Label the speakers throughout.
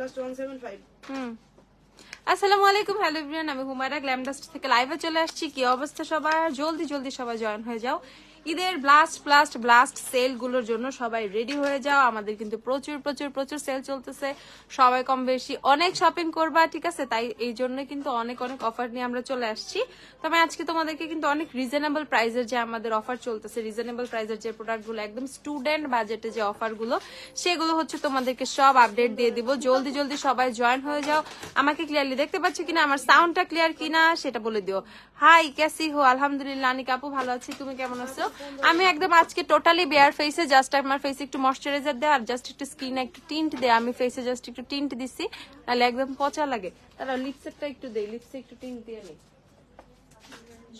Speaker 1: Last 175
Speaker 2: আসসালামু আলাইকুম, hello everyone, আমি হুমায়রা গ্ল্যামডাস্ট থেকে লাইভে চলে আসছি। কি অবস্থা সবার? জলদি জলদি সবাই জয়েন হয়ে যাও। ঈদের ব্লাস্ট সেল গুলোর জন্য সবাই রেডি হয়ে যাও। আমাদের কিন্তু প্রচুর প্রচুর প্রচুর সেল চলতেছে। সবাই কম বেশি অনেক শপিং করবা, ঠিক আছে? তাই এই জন্য কিন্তু অনেক অনেক অফার নিয়ে আমরা চলে আসছি। তবে আজকে তোমাদেরকে কিন্তু অনেক রিজনেবল প্রাইসের যে আমাদের অফার চলতেছে, রিজনেবল প্রাইসের যে প্রোডাক্টগুলো, একদম স্টুডেন্ট বাজেটে যে অফারগুলো, সেগুলো হচ্ছে তোমাদেরকে সব আপডেট দিয়ে দিব। জলদি জলদি সবাই জয়েন হয়ে যাও। আমাকে ক্লিয়ারলি দেখতে পাচ্ছ কিনা, আমার সাউন্ডটা ক্লিয়ার কিনা সেটা বলে দিও। হাই, ক্যাসি হো? আলহামদুলিল্লাহ আনিকা আপু ভালো আছি, তুমি কেমন আছো? আমি একদম আজকে টোটালি বেয়ার ফেসে, জাস্ট আমার ফেসে একটু ময়শ্চারাইজার দেয় আর জাস্ট একটু স্কিনে একটু টিন্ট দেয়। আমি ফেসে জাস্ট একটু টিন্ট দিছি, তাহলে একদম পচা লাগে। তাহলে লিপসেটটা একটু দেই, লিপসে একটু টিন্ট দিয়ে নেই।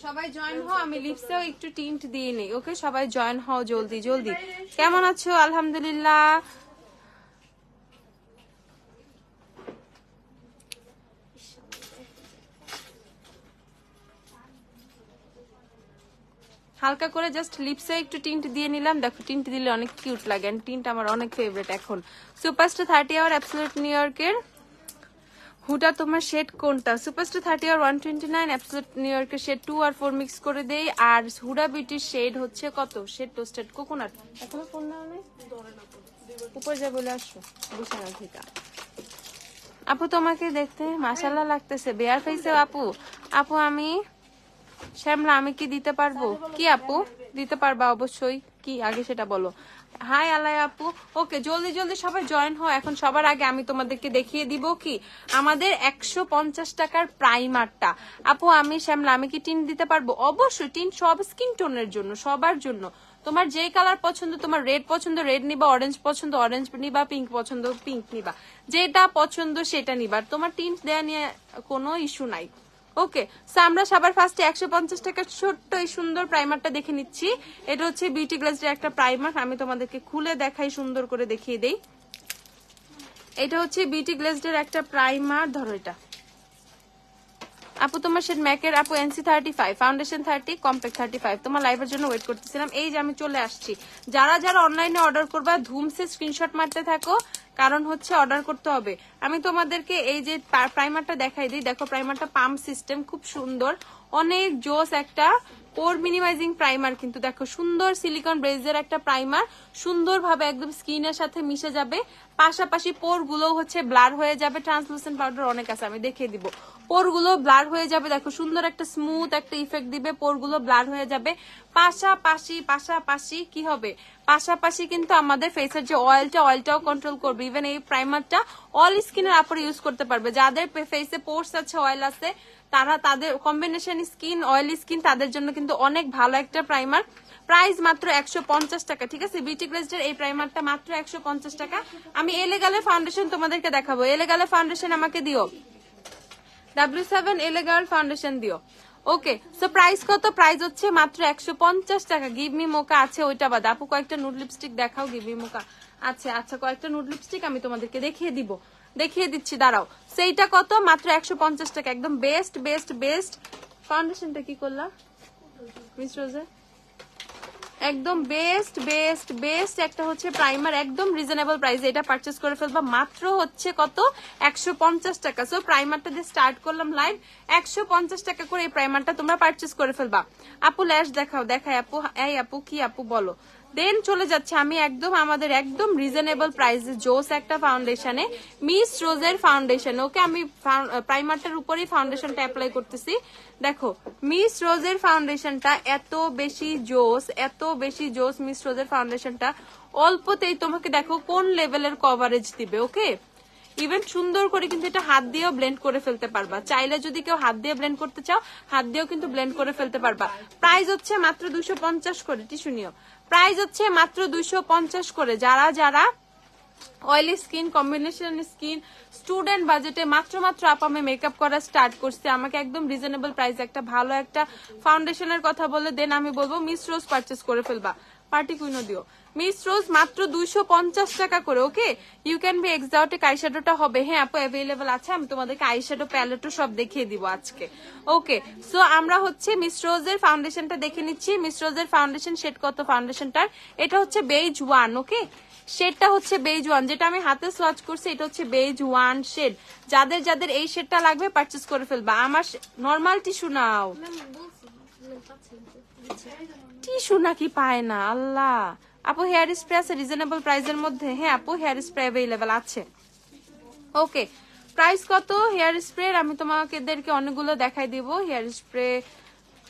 Speaker 2: সবাই জয়েন হও, আমি লিপসেও একটু টিন্ট দিয়ে নেই। ওকে, সবাই জয়েন হও জলদি জলদি। কেমন আছো? আলহামদুলিল্লাহ। হালকা করে জাস্ট লিপসে একটু টিন্ট দিয়ে নিলাম। দেখো টিন্ট দিলে অনেক কিউট লাগে, টিন্ট আমার অনেক ফেভারিট এখন। সুপারস্টার 30 আওয়ার অ্যাবসলিউট নিউ ইয়র্কের হুডা তোমার শেড কোনটা? সুপারস্টার 30 আওয়ার 129, অ্যাবসলিউট নিউ ইয়র্কের শেড 2 আর 4 মিক্স করে দেই। আর হুডা বিউটির শেড হচ্ছে কত? Shade toasted coconut. এখনো ফোন নাও নেই, উপর যা বলে আসো বিছানা থেকে। আপু তোমাকে দেখতে মাশাআল্লাহ লাগতেছে বেয়ার ফেসে। আপু আমি শ্যামলা, আমি কি দিতে পারবো? কি আপু দিতে পারবা? অবশ্যই। কি আগে সেটা বলো। হাই আলাই আপু। ওকে, জলদি জলদি সবাই জয়েন হও। এখন সবার আগে আমি তোমাদেরকে দেখিয়ে দিব কি আমাদের 150 টাকার প্রাইমারটা। আপু আমি শ্যামলা, আমি কি টিন দিতে পারবো? অবশ্যই। টিন সব স্কিন টোনের জন্য, সবার জন্য। তোমার যে কালার পছন্দ, তোমার রেড পছন্দ রেড নিবা, অরেঞ্জ পছন্দ অরেঞ্জ নিবা, পিঙ্ক পছন্দ পিঙ্ক নিবা, যেটা পছন্দ সেটা নিবা। তোমার টিন্ট দেয়া নিয়ে কোনো ইস্যু নাই। ওকে, সো আমরা সবার ফার্স্টে 150 টাকার ছোট্ট এই সুন্দর প্রাইমারটা দেখে নিচ্ছি। এটা হচ্ছে বিউটি গ্লেজের একটা প্রাইমার, আমি তোমাদেরকে খুলে দেখাই, সুন্দর করে দেখিয়ে দেই। এটা হচ্ছে বিউটি গ্লেজের একটা প্রাইমার। ধরো এটা আপু তোমার শেড ম্যাকের। আপু এনসি 35, ফাউন্ডেশন 30, কম্প্যাক্ট 35। তোমার লাইভের জন্য ওয়েট করতেছিলাম। এই যে আমি চলে আসছি। যারা যারা অনলাইনে অর্ডার করবা ধুমসে স্ক্রিনশট মারতে থাকো, কারণ হচ্ছে অর্ডার করতে হবে। আমি তোমাদেরকে এই যে প্রাইমারটা দেখাই দিই। দেখো প্রাইমারটা পাম্প সিস্টেম, খুব সুন্দর, অনেক জোস একটা পোর মিনিমাইজিং প্রাইমার। কিন্তু দেখো সুন্দর সিলিকন ব্রেজের একটা প্রাইমার, সুন্দরভাবে একদম স্কিনের সাথে মিশে যাবে। পাশাপাশি পোর গুলো হচ্ছে ব্লার হয়ে যাবে। ট্রান্সলুসেন্ট পাউডার অনেক আছে, আমি দেখিয়ে দিব। পোর গুলো ব্লার হয়ে যাবে। দেখো সুন্দর একটা স্মুথ একটা ইফেক্ট দিবে, পোর গুলো ব্লার হয়ে যাবে। পাশাপাশি কি হবে? পাশাপাশি কিন্তু আমাদের ফেসের যে অয়েলটাও কন্ট্রোল করবে। ইভেন এই প্রাইমারটা অল স্কিনের আপরে ইউজ করতে পারবে। যাদের ফেসে পোর্স আছে, অয়েল আছে, তারা তাদের কম্বিনেশন স্কিন, অয়েলি স্কিন, তাদের জন্য কিন্তু অনেক ভালো একটা প্রাইমার। প্রাইস মাত্র 150 টাকা, ঠিক আছে? বিউটি গ্লেজের এই প্রাইমারটা মাত্র 150 টাকা। আমি এলেগালের ফাউন্ডেশন তোমাদেরকে দেখাবো। এলেগালের ফাউন্ডেশন আমাকে দিও, W7 এলেগাল ফাউন্ডেশন দিও। ওকে, সো প্রাইস কত? প্রাইস হচ্ছে মাত্র 150 টাকা। গিভ মি মোকা আছে, ওইটা বাদ। আপু কয়েকটা নুড লিপস্টিক দেখাও। গিভ মি মোকা আচ্ছা আচ্ছা, কয়েকটা নুড লিপস্টিক আমি তোমাদেরকে দেখিয়ে দিচ্ছি, দাঁড়াও। সেইটা কত? মাত্র 150 টাকা। একদম বেস্ট বেস্ট বেস্ট ফাউন্ডেশনটা কি করলা মিস রোজা? একদম বেস্ট বেস্ট বেস্ট একটা হচ্ছে প্রাইমার, একদম রিজনেবল প্রাইসে এটা পারচেজ করে ফেলবা। মাত্র হচ্ছে কত? 150 টাকা। সো প্রাইমারটা দিয়ে স্টার্ট করলাম লাইভ। 150 টাকা করে এই প্রাইমারটা তোমরা পারচেজ করে ফেলবা। আপু ল্যাশ দেখায় আপু। এই আপু কি আপু বলো? দেন চলে যাচ্ছে আমি একদম আমাদের একদম রিজনেবল প্রাইসে জোস একটা ফাউন্ডেশনে, মিস রোজের ফাউন্ডেশন। ওকে, আমি প্রাইমারটার উপরেই ফাউন্ডেশনটা অ্যাপ্লাই করতেছি। দেখো মিস রোজের ফাউন্ডেশনটা এত বেশি জোস মিস রোজের ফাউন্ডেশনটা অল্পতেই তোমাকে দেখো কোন লেভেলের কভারেজ দিবে। ওকে, ইভেন সুন্দর করে কিন্তু এটা হাত দিয়েও ব্লেন্ড করে ফেলতে পারবা। চাইলে যদি কেউ হাত দিয়ে ব্লেন্ড করতে চাও, হাত দিয়েও কিন্তু ব্লেন্ড করে ফেলতে পারবা। প্রাইস হচ্ছে মাত্র 250 করে। টিস্যু নিও। প্রাইস হচ্ছে মাত্র 250 করে। যারা যারা oily skin, combination skin, student বাজেটে মাত্র আপ আমি মেকআপ করা স্টার্ট করছি, আমাকে একদম রিজনেবল প্রাইস একটা ভালো একটা ফাউন্ডেশনের কথা বলে দেন আমি বলবো মিস রোজ পারচেস করে ফেলবা। পার্টি কুইনও দিও। মিস রোজ মাত্র 250 টাকা করে। ওকে, ইউ ক্যান বি এক্সোটিক আইশ্যাডোটা হবে। হ্যাঁ আপু অ্যাভেলেবল আছে, আমি তোমাদেরকে আইশ্যাডো প্যালেটও সব দেখিয়ে দিব আজকে। ওকে, সো আমরা হচ্ছে মিস রোজের ফাউন্ডেশনটা দেখে নিচ্ছি। মিস রোজের ফাউন্ডেশন শেড কত ফাউন্ডেশনটার? এটা হচ্ছে বেজ 1। ওকে, শেডটা হচ্ছে বেজ 1, যেটা আমি হাতে সোয়াচ করছি এটা হচ্ছে বেজ 1 শেড। যাদের যাদের এই শেডটা লাগবে পারচেজ করে ফেলবা। আমার নরমাল টিস্যু নাও, টিস্যু নাকি পায় না আল্লাহ। আপু হেয়ার স্প্রে আছে রিজনেবল প্রাইসের মধ্যে? হ্যাঁ আপু হেয়ার স্প্রে অ্যাভেলেবেল আছে। ওকে, প্রাইস কত হেয়ার স্প্রে? আমি তোমাদেরকে অনেকগুলো দেখাই দিব হেয়ার স্প্রে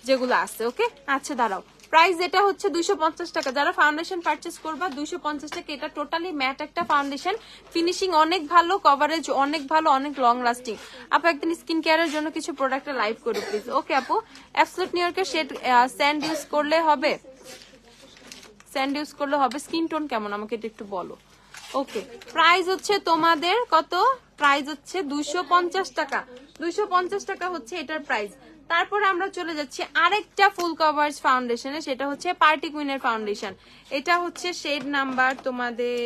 Speaker 2: যেগুলো আছে। ওকে আচ্ছা দাঁড়াও, প্রাইস এটা হচ্ছে 250 টাকা। যারা ফাউন্ডেশন পারচেজ করবা 250 টাকা। এটা টোটালি ম্যাট একটা ফাউন্ডেশন, ফিনিশিং অনেক ভালো, কভারেজ অনেক ভালো, অনেক লং লাস্টিং। আপু একদিন স্কিন কেয়ারের জন্য কিছু প্রোডাক্ট লাইভ করো প্লিজ। ওকে আপু, অ্যাবসলিউট নিউ ইয়র্কের শেড স্যান্ড ইউজ করলে হবে? স্যান্ড ইউজ করলে হবে। স্কিন টোন কেমন আমাকে এটা একটু বলো। ওকে, প্রাইস হচ্ছে তোমাদের কত? প্রাইস হচ্ছে 250 টাকা। 250 টাকা হচ্ছে এটার প্রাইস। তারপরে আমরা চলে যাচ্ছি আরেকটা ফুল কভারেজ ফাউন্ডেশনে, সেটা হচ্ছে পার্টি কুইনের ফাউন্ডেশন। এটা হচ্ছে শেড নাম্বার তোমাদের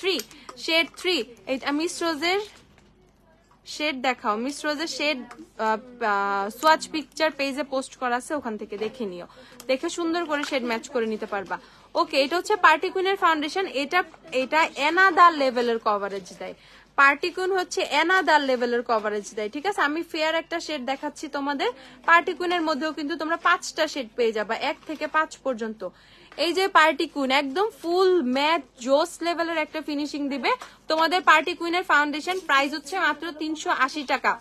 Speaker 2: 3, শেড 3। এটা মিস রোজের শেড দেখাও, মিস রোজের শেড সোয়াচ পিকচার পেজে পোস্ট করা আছে, ওখান থেকে দেখে নিও, দেখে সুন্দর করে শেড ম্যাচ করে নিতে পারবা। ওকে, এটা হচ্ছে পার্টি কুইনের ফাউন্ডেশন। এটা এনাদার লেভেলের কভারেজ দেয়। পার্টি কুইন হচ্ছে এনাদার লেভেলের কভারেজ দেয়, ঠিক আছে। আমি ফেয়ার একটা শেড দেখাচ্ছি তোমাদের। পার্টি কুইনের মধ্যেও কিন্তু তোমরা 5টা শেড পেয়ে যাবা, 1 থেকে 5 পর্যন্ত। এই যে পার্টি কুইন একদম ফুল ম্যাট জোস লেভেলের একটা ফিনিশিং দিবে তোমাদের। পার্টি কুইনের ফাউন্ডেশন প্রাইস হচ্ছে মাত্র 380 টাকা।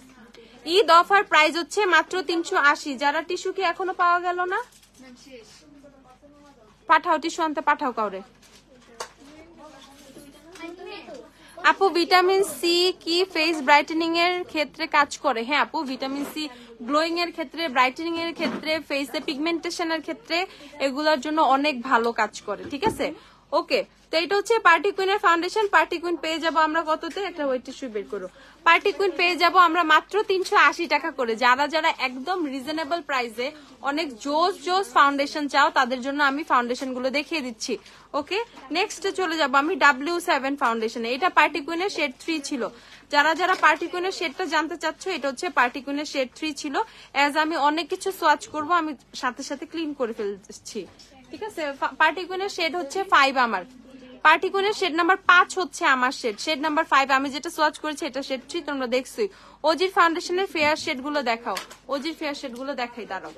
Speaker 2: ঈদ অফার প্রাইস হচ্ছে মাত্র 380। যারা টিস্যু কি এখনো পাওয়া গেল না? পাঠাও, টিস্যু আনতে পাঠাও কাউরে। আপু ভিটামিন সি কি ফেস ব্রাইটেনিং এর ক্ষেত্রে কাজ করে? হ্যাঁ আপু, ভিটামিন সি গ্লোয়িং এর ক্ষেত্রে, ব্রাইটেনিং এর ক্ষেত্রে, ফেসে পিগমেন্টেশন এর ক্ষেত্রে এগুলোর জন্য অনেক ভালো কাজ করে, ঠিক আছে। ওকে, তো এটা হচ্ছে পার্টি কুইনের ফাউন্ডেশন। পার্টি কুইন পেয়ে যাবো আমরা কততে? একটা ওয়েট টিস্যু বের করো। পার্টি কুইন পেয়ে যাবো আমরা মাত্র 380 টাকা করে। যারা যারা একদম রিজনেবল প্রাইসে অনেক জোস জোস ফাউন্ডেশন চাও তাদের জন্য আমি ফাউন্ডেশন গুলো দেখিয়ে দিচ্ছি। ওকে, নেক্সট চলে যাবো আমি W7 ফাউন্ডেশনে। এটা পার্টি কুইনের শেড 3 ছিল। যারা যারা পার্টি কুইনের শেডটা জানতে চাচ্ছ, এটা হচ্ছে পার্টি কুইনের শেড 3 ছিল। এজ আমি অনেক কিছু সোয়াচ করব, আমি সাথে সাথে ক্লিন করে ফেলছি, ঠিক আছে। পার্টি কুইনের শেড হচ্ছে 5 আমার। পার্টি কুইনের শেড নাম্বার 5 হচ্ছে আমার শেড। শেড নাম্বার 5 আমি যেটা সোয়াচ করেছি এটা শেড 3, তোমরা দেখছোই। ওজির ফাউন্ডেশনের ফেয়ার শেড গুলো দেখাও, ওজির ফেয়ার শেড গুলো দেখাই, দাঁড়াও।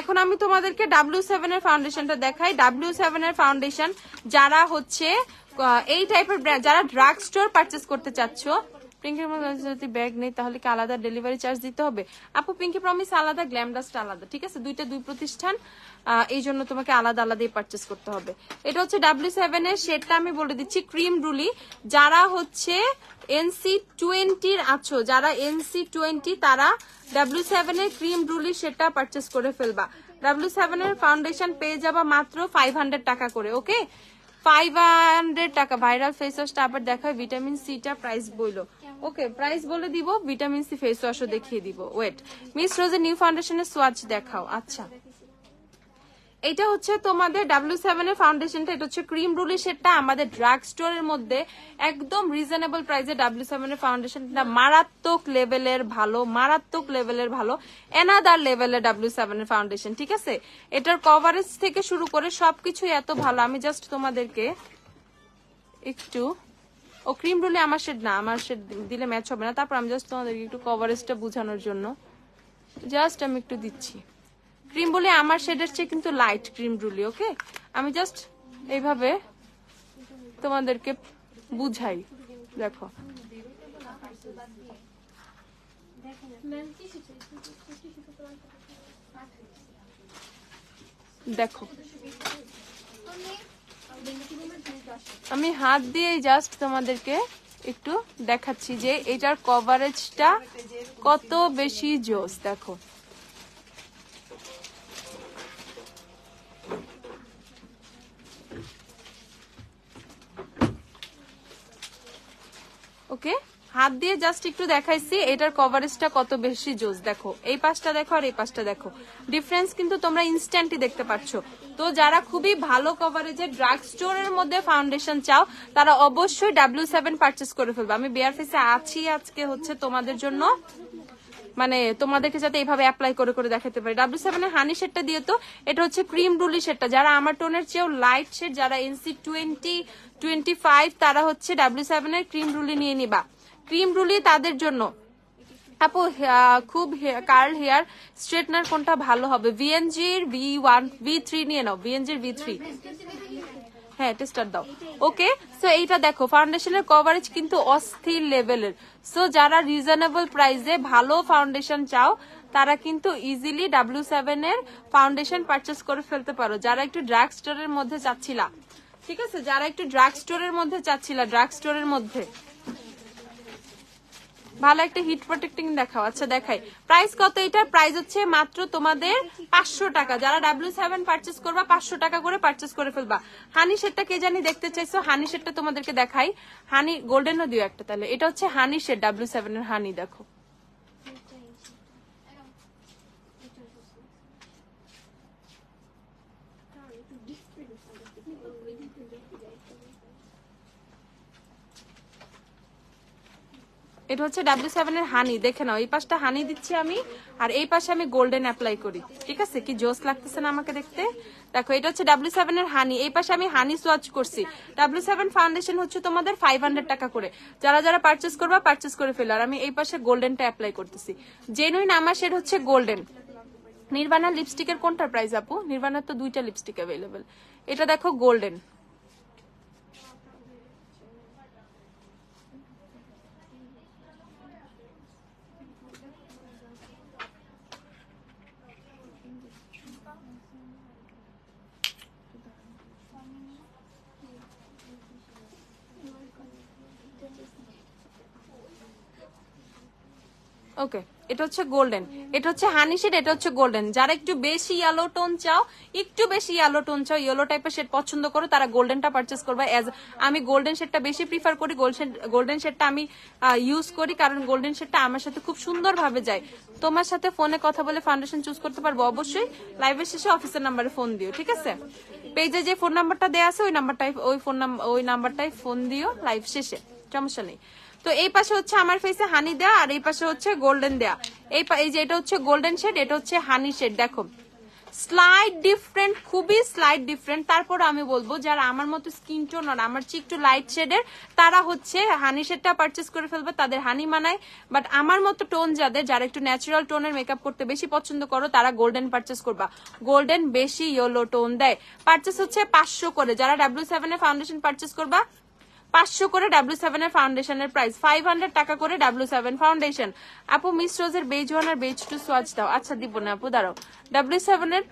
Speaker 2: এখন আমি তোমাদেরকে W7 এর ফাউন্ডেশনটা দেখাই। W7 এর ফাউন্ডেশন যারা হচ্ছে এই টাইপের যারা ড্রাগ স্টোর পারচেস করতে চাচ্ছ, পিঙ্কি যদি ব্যাগ নেই তাহলে কি আলাদা ডেলিভারি চার্জ দিতে হবে? আপু পিঙ্কি প্রমিস আলাদা, গ্ল্যামডাস্ট আলাদা, ঠিক আছে। দুইটা দুই প্রতিষ্ঠান, এই জন্য তোমাকে আলাদা আলাদাই পারচেস করতে হবে। এটা হচ্ছে W7 এর শেডটা আমি বলে দিচ্ছি, ক্রিম রুলি। যারা হচ্ছে NC20 আছো, যারা NC20 তারা W7 এর ক্রিম রুলি শেডটা পারচেস করে ফেলবা। W7 এর ফাউন্ডেশন পেয়ে যাবা মাত্র 500 টাকা করে। ওকে, 500 টাকা। ভাইরাল ফেস ওয়াশটা আবার দেখায়, ভিটামিন সিটা প্রাইস বইলো। ওকে, প্রাইস বলে দিব, ভিটামিন সি ফেস ওয়াশও দেখিয়ে দিব। ওয়েট, মিস রোজের নিউ ফাউন্ডেশনের সোয়াচ দেখাও। আচ্ছা, এটা হচ্ছে তোমাদের W7 এর ফাউন্ডেশনটা। এটা হচ্ছে ক্রিম রুলি শেডটা আমাদের ড্রাগ স্টোরের মধ্যে একদম রিজনেবল প্রাইসে W7 এর ফাউন্ডেশনটা মারাত্মক লেভেলের ভালো, মারাত্মক লেভেলের ভালো, এনাদার লেভেলের W7 এর ফাউন্ডেশন, ঠিক আছে। এটার কভারেজ থেকে শুরু করে সবকিছু এত ভালো। আমি জাস্ট তোমাদেরকে একটু, ও ক্রিম রুলি আমার শেড না, আমার শেড দিলে ম্যাচ হবে না। তারপর আমি জাস্ট তোমাদেরকে একটু কভারেজটা বোঝানোর জন্য জাস্ট আমি একটু দিচ্ছি। ক্রিম বলে আমার শেডের চেয়ে কিন্তু লাইট ক্রিম রুলি। ওকে, আমি জাস্ট এইভাবে তোমাদেরকে বুঝাই। দেখো, দেখো আমি হাত দিয়ে জাস্ট তোমাদেরকে একটু দেখাচ্ছি যে এটার কভারেজটা কত বেশি জোস। দেখো, ওকে, হাত দিয়ে জাস্ট একটু দেখাইছি এটার কভারেজটা কত বেশি জোস। দেখো, এই পাশটা দেখো আর এই পাশটা দেখো, ডিফারেন্স কিন্তু তোমরা ইনস্ট্যান্টলি দেখতে পাচ্ছ। তো যারা খুবই ভালো কভারেজের ড্রাগ স্টোরের মধ্যে ফাউন্ডেশন চাও তারা অবশ্যই W7 পারচেস করে ফেলবে। আমি বেয়ার ফেসে আছি আজকে হচ্ছে তোমাদের জন্য মানে তোমাদেরকে যাতে এইভাবে অ্যাপ্লাই করে করে দেখাতে পারি। W7 এর হানি শেডটা দিয়ে তো, এটা হচ্ছে ক্রিম রুলি শেডটা, যারা আমার টোনের চেয়েও লাইট শেড, যারা NC 20-25 তারা হচ্ছে W7 এর ক্রিম রুলি নিয়ে নিবা। ক্রিম রুলি তাদের জন্য। আপু খুব কার্ল হেয়ার স্ট্রেটনার কোনটা ভালো হবে? VNG এর V1 V3 নিয়ে নাও, VNG এর V3। হ্যাঁ টেস্টার দাও। ওকে, সো এইটা দেখো ফাউন্ডেশনের কভারেজ কিন্তু অস্থির লেভেলের। সো যারা রিজনেবল প্রাইসে ভালো ফাউন্ডেশন চাও তারা কিন্তু ইজিলি W7 এর ফাউন্ডেশন পারচেস করে ফেলতে পারো। যারা একটু ড্রাগ স্টোরের মধ্যে চাচ্ছিলা, ঠিক আছে, যারা একটু ড্রাগ স্টোরের মধ্যে চাচ্ছিলা, ড্রাগ স্টোরের মধ্যে ভালো একটা হিট প্রোটেক্টিং দেখাও। আচ্ছা দেখাই, প্রাইস কত এটার? প্রাইস হচ্ছে মাত্র তোমাদের 500 টাকা। যারা W7 পারচেস করবা 500 টাকা করে পারচেস করে ফেলবা। হানি শেডটা কে জানি দেখতে চাইছো, হানি শেডটা তোমাদেরকে দেখাই। হানি গোল্ডেনও দিও একটা তাহলে। এটা হচ্ছে হানি শেড, W7 এর হানি। দেখো এটা হচ্ছে W7 এর হানি, দেখে নাও। এই পাশটা হানি দিচ্ছি আমি, আর এই পাশে আমি গোল্ডেন অ্যাপ্লাই করি, ঠিক আছে? কি জোস লাগতেছে না আমাকে দেখতে? দেখো এটা হচ্ছে W7 এর হানি, এই পাশে আমি হানি সোয়াচ করছি। W7 ফাউন্ডেশন হচ্ছে তোমাদের 500 টাকা করে। যারা যারা পারচেস করবা পারচেস করে ফেলো। আর আমি এই পাশে গোল্ডেনটা অ্যাপ্লাই করতেছি। জেনুইন আমার শেড হচ্ছে গোল্ডেন। নির্বাণা লিপস্টিকের কোনটার প্রাইস আপু? নির্বাণার তো 2টা লিপস্টিক অ্যাভেলেবেল। এটা দেখো গোল্ডেন। ওকে, এটা হচ্ছে গোল্ডেন, এটা হচ্ছে হানি শেড, এটা হচ্ছে গোল্ডেন। যারা একটু বেশি ইয়েলো টোন চাও, একটু বেশি ইয়েলো টোন চাও, ইয়েলো টাইপের শেড পছন্দ করো, তারা গোল্ডেনটা পারচেস করবে। এজ আমি গোল্ডেন শেডটা বেশি প্রিফার করি, গোল্ডেন শেডটা আমি ইউজ করি, কারণ গোল্ডেন শেডটা আমার সাথে খুব সুন্দর ভাবে যায়। তোমার সাথে ফোনে কথা বলে ফাউন্ডেশন চুজ করতে পারবো অবশ্যই। লাইভের শেষে অফিসের নাম্বারে ফোন দিও, ঠিক আছে? পেজে যে ফোন নাম্বারটা দেওয়া আছে ওই নাম্বারটাই ফোন দিও লাইভ শেষে, সমস্যা নেই। তো এই পাশে হচ্ছে আমার ফেসে হানি দেয়া, আর এই পাশে হচ্ছে গোল্ডেন দেয়া। এই যে এটা হচ্ছে গোল্ডেন শেড, এটা হচ্ছে হানি শেড। দেখো স্লাইড ডিফারেন্ট, খুবই স্লাইড ডিফারেন্ট। তারপর আমি বলবো যারা আমার মতো স্কিন টোন আর আমার চেয়ে একটু লাইট শেডের, তারা হচ্ছে হানি শেডটা পারচেস করে ফেলবে, তাদের হানি মানায়। বাট আমার মতো টোন যারা একটু ন্যাচারাল টোনের মেকআপ করতে বেশি পছন্দ করো, তারা গোল্ডেন পারচেস করবা। গোল্ডেন বেশি ইয়েলো টোন দেয়। পারচেস হচ্ছে 500 করে। যারা W7 এর ফাউন্ডেশন পারচেস করবা 500 করে W7 এর ফাউন্ডেশনের প্রাইস, 500 টাকা করে W7 ফাউন্ডেশন। আপু মিস রোজের বেজ 1 আর বেজ 2 সোয়াচ দাও। আচ্ছা দিব না আপু, দাঁড়াও। W7 এর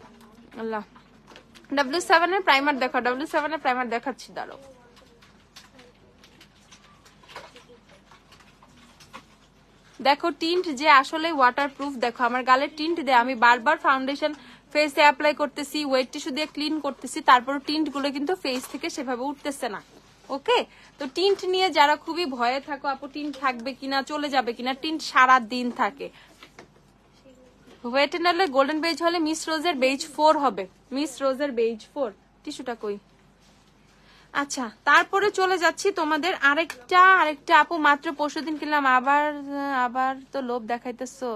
Speaker 2: W7 এর প্রাইমার দেখো, W7 এর প্রাইমার দেখাচ্ছি, দাঁড়াও। দেখো টিন্ট যে আসলে ওয়াটারপ্রুফ। দেখো আমার গালের টিন্ট দিয়ে আমি বারবার ফাউন্ডেশন ফেসে অ্যাপ্লাই করতেছি, ওয়েট টিস্যু দিয়ে ক্লিন করতেছি, তারপর টিন্ট গুলো কিন্তু ফেস থেকে সেভাবে উঠতেছে না। ওকে, তো টিন্ট নিয়ে যারা খুবই ভয়ে থাকো আপু টিন্ট থাকবে কিনা, চলে যাবে কিনা, টিন্ট সারা দিন থাকে। ওয়েট এন্ড গোল্ডেন বেজ হলে মিস রোজের বেজ 4 হবে, মিস রোজের বেজ 4। টিস্যুটা কই? আচ্ছা, তারপরে চলে যাচ্ছি তোমাদের আরেকটা আপু মাত্র পরশুদিন কিনলাম, আবার তো লোভ দেখাইতেছো।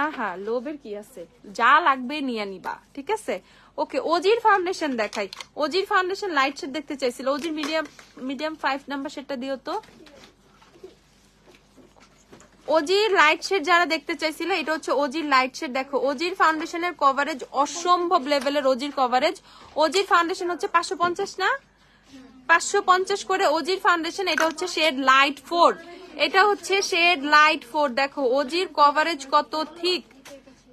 Speaker 2: আহা, লোভের কি আছে, যা লাগবে নিয়ে নিবা, ঠিক আছে? ওকে, ওজির ফাউন্ডেশন দেখাই। ওজির ফাউন্ডেশন লাইট শেড দেখতে চাইছিল, ওজির মিডিয়াম 5 নাম্বার শেডটা দিও তো। ওজির লাইট শেড যারা দেখতে চাইছিল, এটা হচ্ছে ওজির লাইট শেড। দেখো ওজির ফাউন্ডেশনের কভারেজ অসম্ভব লেভেলের। ওজির কভারেজ, ওজির ফাউন্ডেশন হচ্ছে 550 না, 550 করে ওজির ফাউন্ডেশন। এটা হচ্ছে শেড লাইট 4, এটা হচ্ছে শেড লাইট 4। দেখো ওজির কভারেজ কত ঠিক,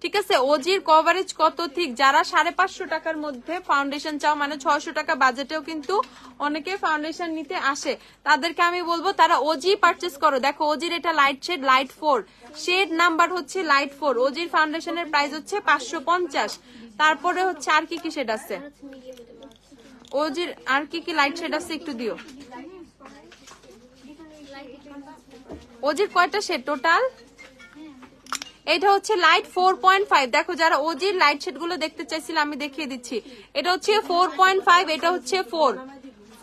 Speaker 2: ঠিক আছে? ওজির কভারেজ কত ঠিক। যারা 550 টাকার মধ্যে ফাউন্ডেশন চাও, মানে 600 টাকা বাজেটেও কিন্তু অনেকে ফাউন্ডেশন নিতে আসে, তাদেরকে আমি বলবো তারা ওজি পারচেস করো। দেখো ওজির এটা light shade light 4, shade number হচ্ছে লাইট 4। ওজির ফাউন্ডেশনের প্রাইস হচ্ছে 550। তারপরে হচ্ছে আর কি কি শেড আছে ওজির, আর কি কি লাইট শেড আছে একটু দিও। ওজির কয়টা শেড টোটাল? এটা হচ্ছে লাইট 4.5। দেখো যারা ওজির লাইট শেড গুলো দেখতে চাইছিল আমি দেখিয়ে দিচ্ছি। এটা হচ্ছে 4.5, এটা হচ্ছে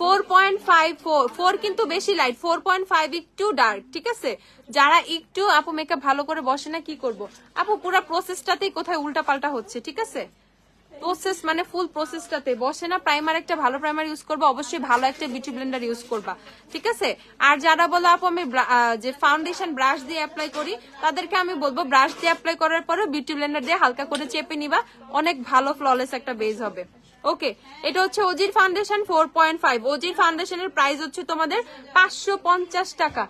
Speaker 2: 4.54 কিন্তু বেশি লাইট, 4.5 একটু ডার্ক, ঠিক আছে। যারা একটু আপু মেকআপ ভালো করে বসে না কি করব আপু, পুরো প্রসেসটাতেই কোথায় উল্টা পাল্টা হচ্ছে, ঠিক আছে। প্রসেস মানে ফুল প্রসেসটাতে বসে না। প্রাইমার একটা ভালো প্রাইমার ইউজ করবা, অবশ্যই ভালো একটা বিউটি ব্লেন্ডার ইউজ করবা, ঠিক আছে। আর যারা বলো আপু আমি যে ফাউন্ডেশন ব্রাশ দিয়ে অ্যাপ্লাই করি, তাদেরকে আমি বলবো ব্রাশ দিয়ে অ্যাপ্লাই করার পরে বিউটি ব্লেন্ডার দিয়ে হালকা করে চেপে নিবা, অনেক ভালো ফ্ললেস একটা বেজ হবে। ওকে, এটা হচ্ছে ওজির ফাউন্ডেশন 4.5। ওজির ফাউন্ডেশনের প্রাইস হচ্ছে তোমাদের 550 টাকা।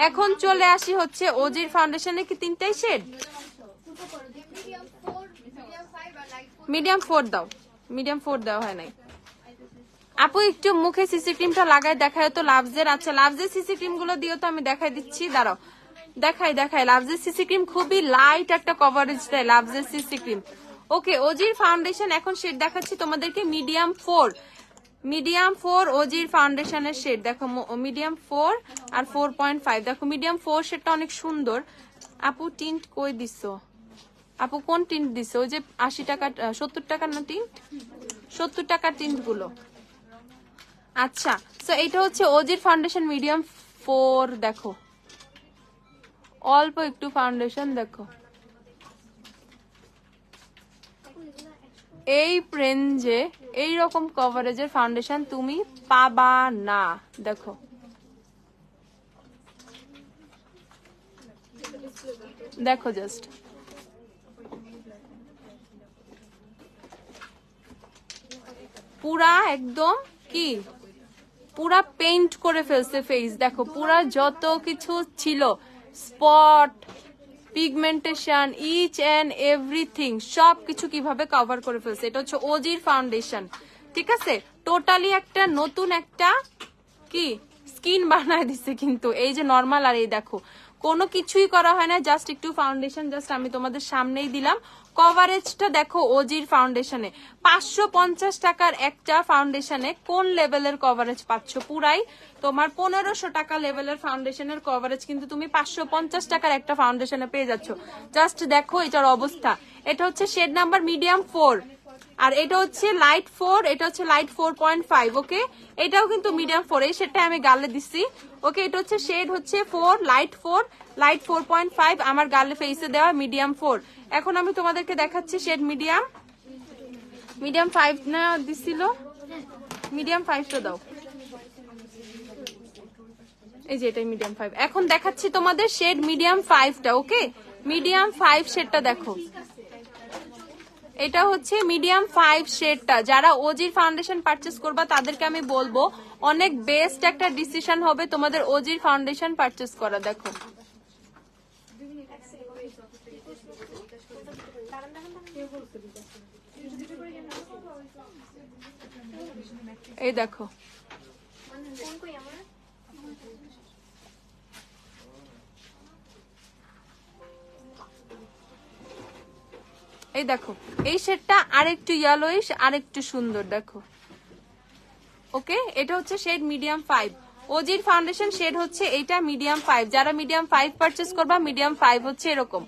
Speaker 2: এখন চলে আসি হচ্ছে ওজির ফাউন্ডেশনের কি তিনটাই শেড, মিডিয়াম 4 দাও, মিডিয়াম 4 দেওয়া হয় নাই আপু। একটু মুখে সিসি ক্রিমটা লাগায় দেখায় তো লাভজের। আচ্ছা লাভজের সিসি ক্রিম গুলো দিও তো, আমি দেখাই দিচ্ছি, দাঁড়াও দেখাই। লাভজের সিসি ক্রিম খুবই লাইট একটা কভারেজ দেয় লাভজের সিসি ক্রিম। ওকে, ওজির ফাউন্ডেশন এখন শেড দেখাচ্ছি তোমাদেরকে মিডিয়াম 4 ওজির ফাউন্ডেশনের শেড দেখো, মিডিয়াম 4 আর 4.5 দেখো। মিডিয়াম 4 শেডটা অনেক সুন্দর। আপু টিন্ট কই দিছো আপু, কোন টিন্ট দিছো? ওই যে 80 টাকা 70 টাকার না টিন্ট, 70 টাকার টিন্ট গুলো। আচ্ছা, সো এটা হচ্ছে ওজির ফাউন্ডেশন মিডিয়াম 4 দেখো, অল্প একটু ফাউন্ডেশন দেখো। এই রেঞ্জে এইরকম কভারেজের ফাউন্ডেশন তুমি পাবা না, দেখো। দেখো জাস্ট পুরা একদম কি পুরা পেইন্ট করে ফেলছে ফেস, দেখো পুরা যত কিছু ছিল spot pigmentation itch and everything সবকিছু কিভাবে কভার করে ফেলছে। এটা হচ্ছে ওজির ফাউন্ডেশন, ঠিক আছে। টোটালি একটা নতুন একটা কি স্কিন বানায় দিচ্ছে কিন্তু। এই যে নর্মাল আর এই দেখো কোনো কিছুই করা হয় না, জাস্ট একটু ফাউন্ডেশন জাস্ট আমি তোমাদের সামনেই দিলাম। কভারেজটা দেখো ওজির ফাউন্ডেশনে 550 টাকার একটা ফাউন্ডেশনে কোন লেভেলের কভারেজ পাচ্ছ, পুরাই তোমার 1500 টাকা লেভেলের ফাউন্ডেশনের কভারেজ কিন্তু তুমি 550 টাকার একটা ফাউন্ডেশনে পেয়ে যাচ্ছ। জাস্ট দেখো এটার অবস্থা। এটা হচ্ছে শেড নাম্বার মিডিয়াম 4 আর এটা হচ্ছে লাইট 4, এটা হচ্ছে লাইট 4.5। ওকে, এটাও কিন্তু মিডিয়াম 4, এই শেডটা আমি গালে দিচ্ছি। ওকে, এটা হচ্ছে শেড হচ্ছে 4 লাইট 4.5 আমার গালে ফেসে দেওয়া মিডিয়াম 4। এখন আমি তোমাদেরকে দেখাচ্ছি শেড মিডিয়াম 5 না দিছিল, মিডিয়াম 5 তো দাও, এই যে এটাই মিডিয়াম 5। এখন দেখাচ্ছি তোমাদের শেড মিডিয়াম 5টা। ওকে, মিডিয়াম 5 শেডটা দেখো, এটা হচ্ছে মিডিয়াম 5 শেডটা। যারা ওজির ফাউন্ডেশন পারচেজ করবা তাদেরকে আমি বলবো অনেক বেস্ট একটা ডিসিশন হবে তোমাদের ওজির ফাউন্ডেশন পারচেজ করা। দেখো এই দেখো এই দেখো এই শেডটা আরেকটু ইয়েলোইশ আরেকটু সুন্দর দেখো। ওকে, এটা হচ্ছে শেড মিডিয়াম 5। ওজির ফাউন্ডেশন শেড হচ্ছে এইটা মিডিয়াম 5। যারা মিডিয়াম 5 পারচেজ করবা, মিডিয়াম 5 হচ্ছে এরকম।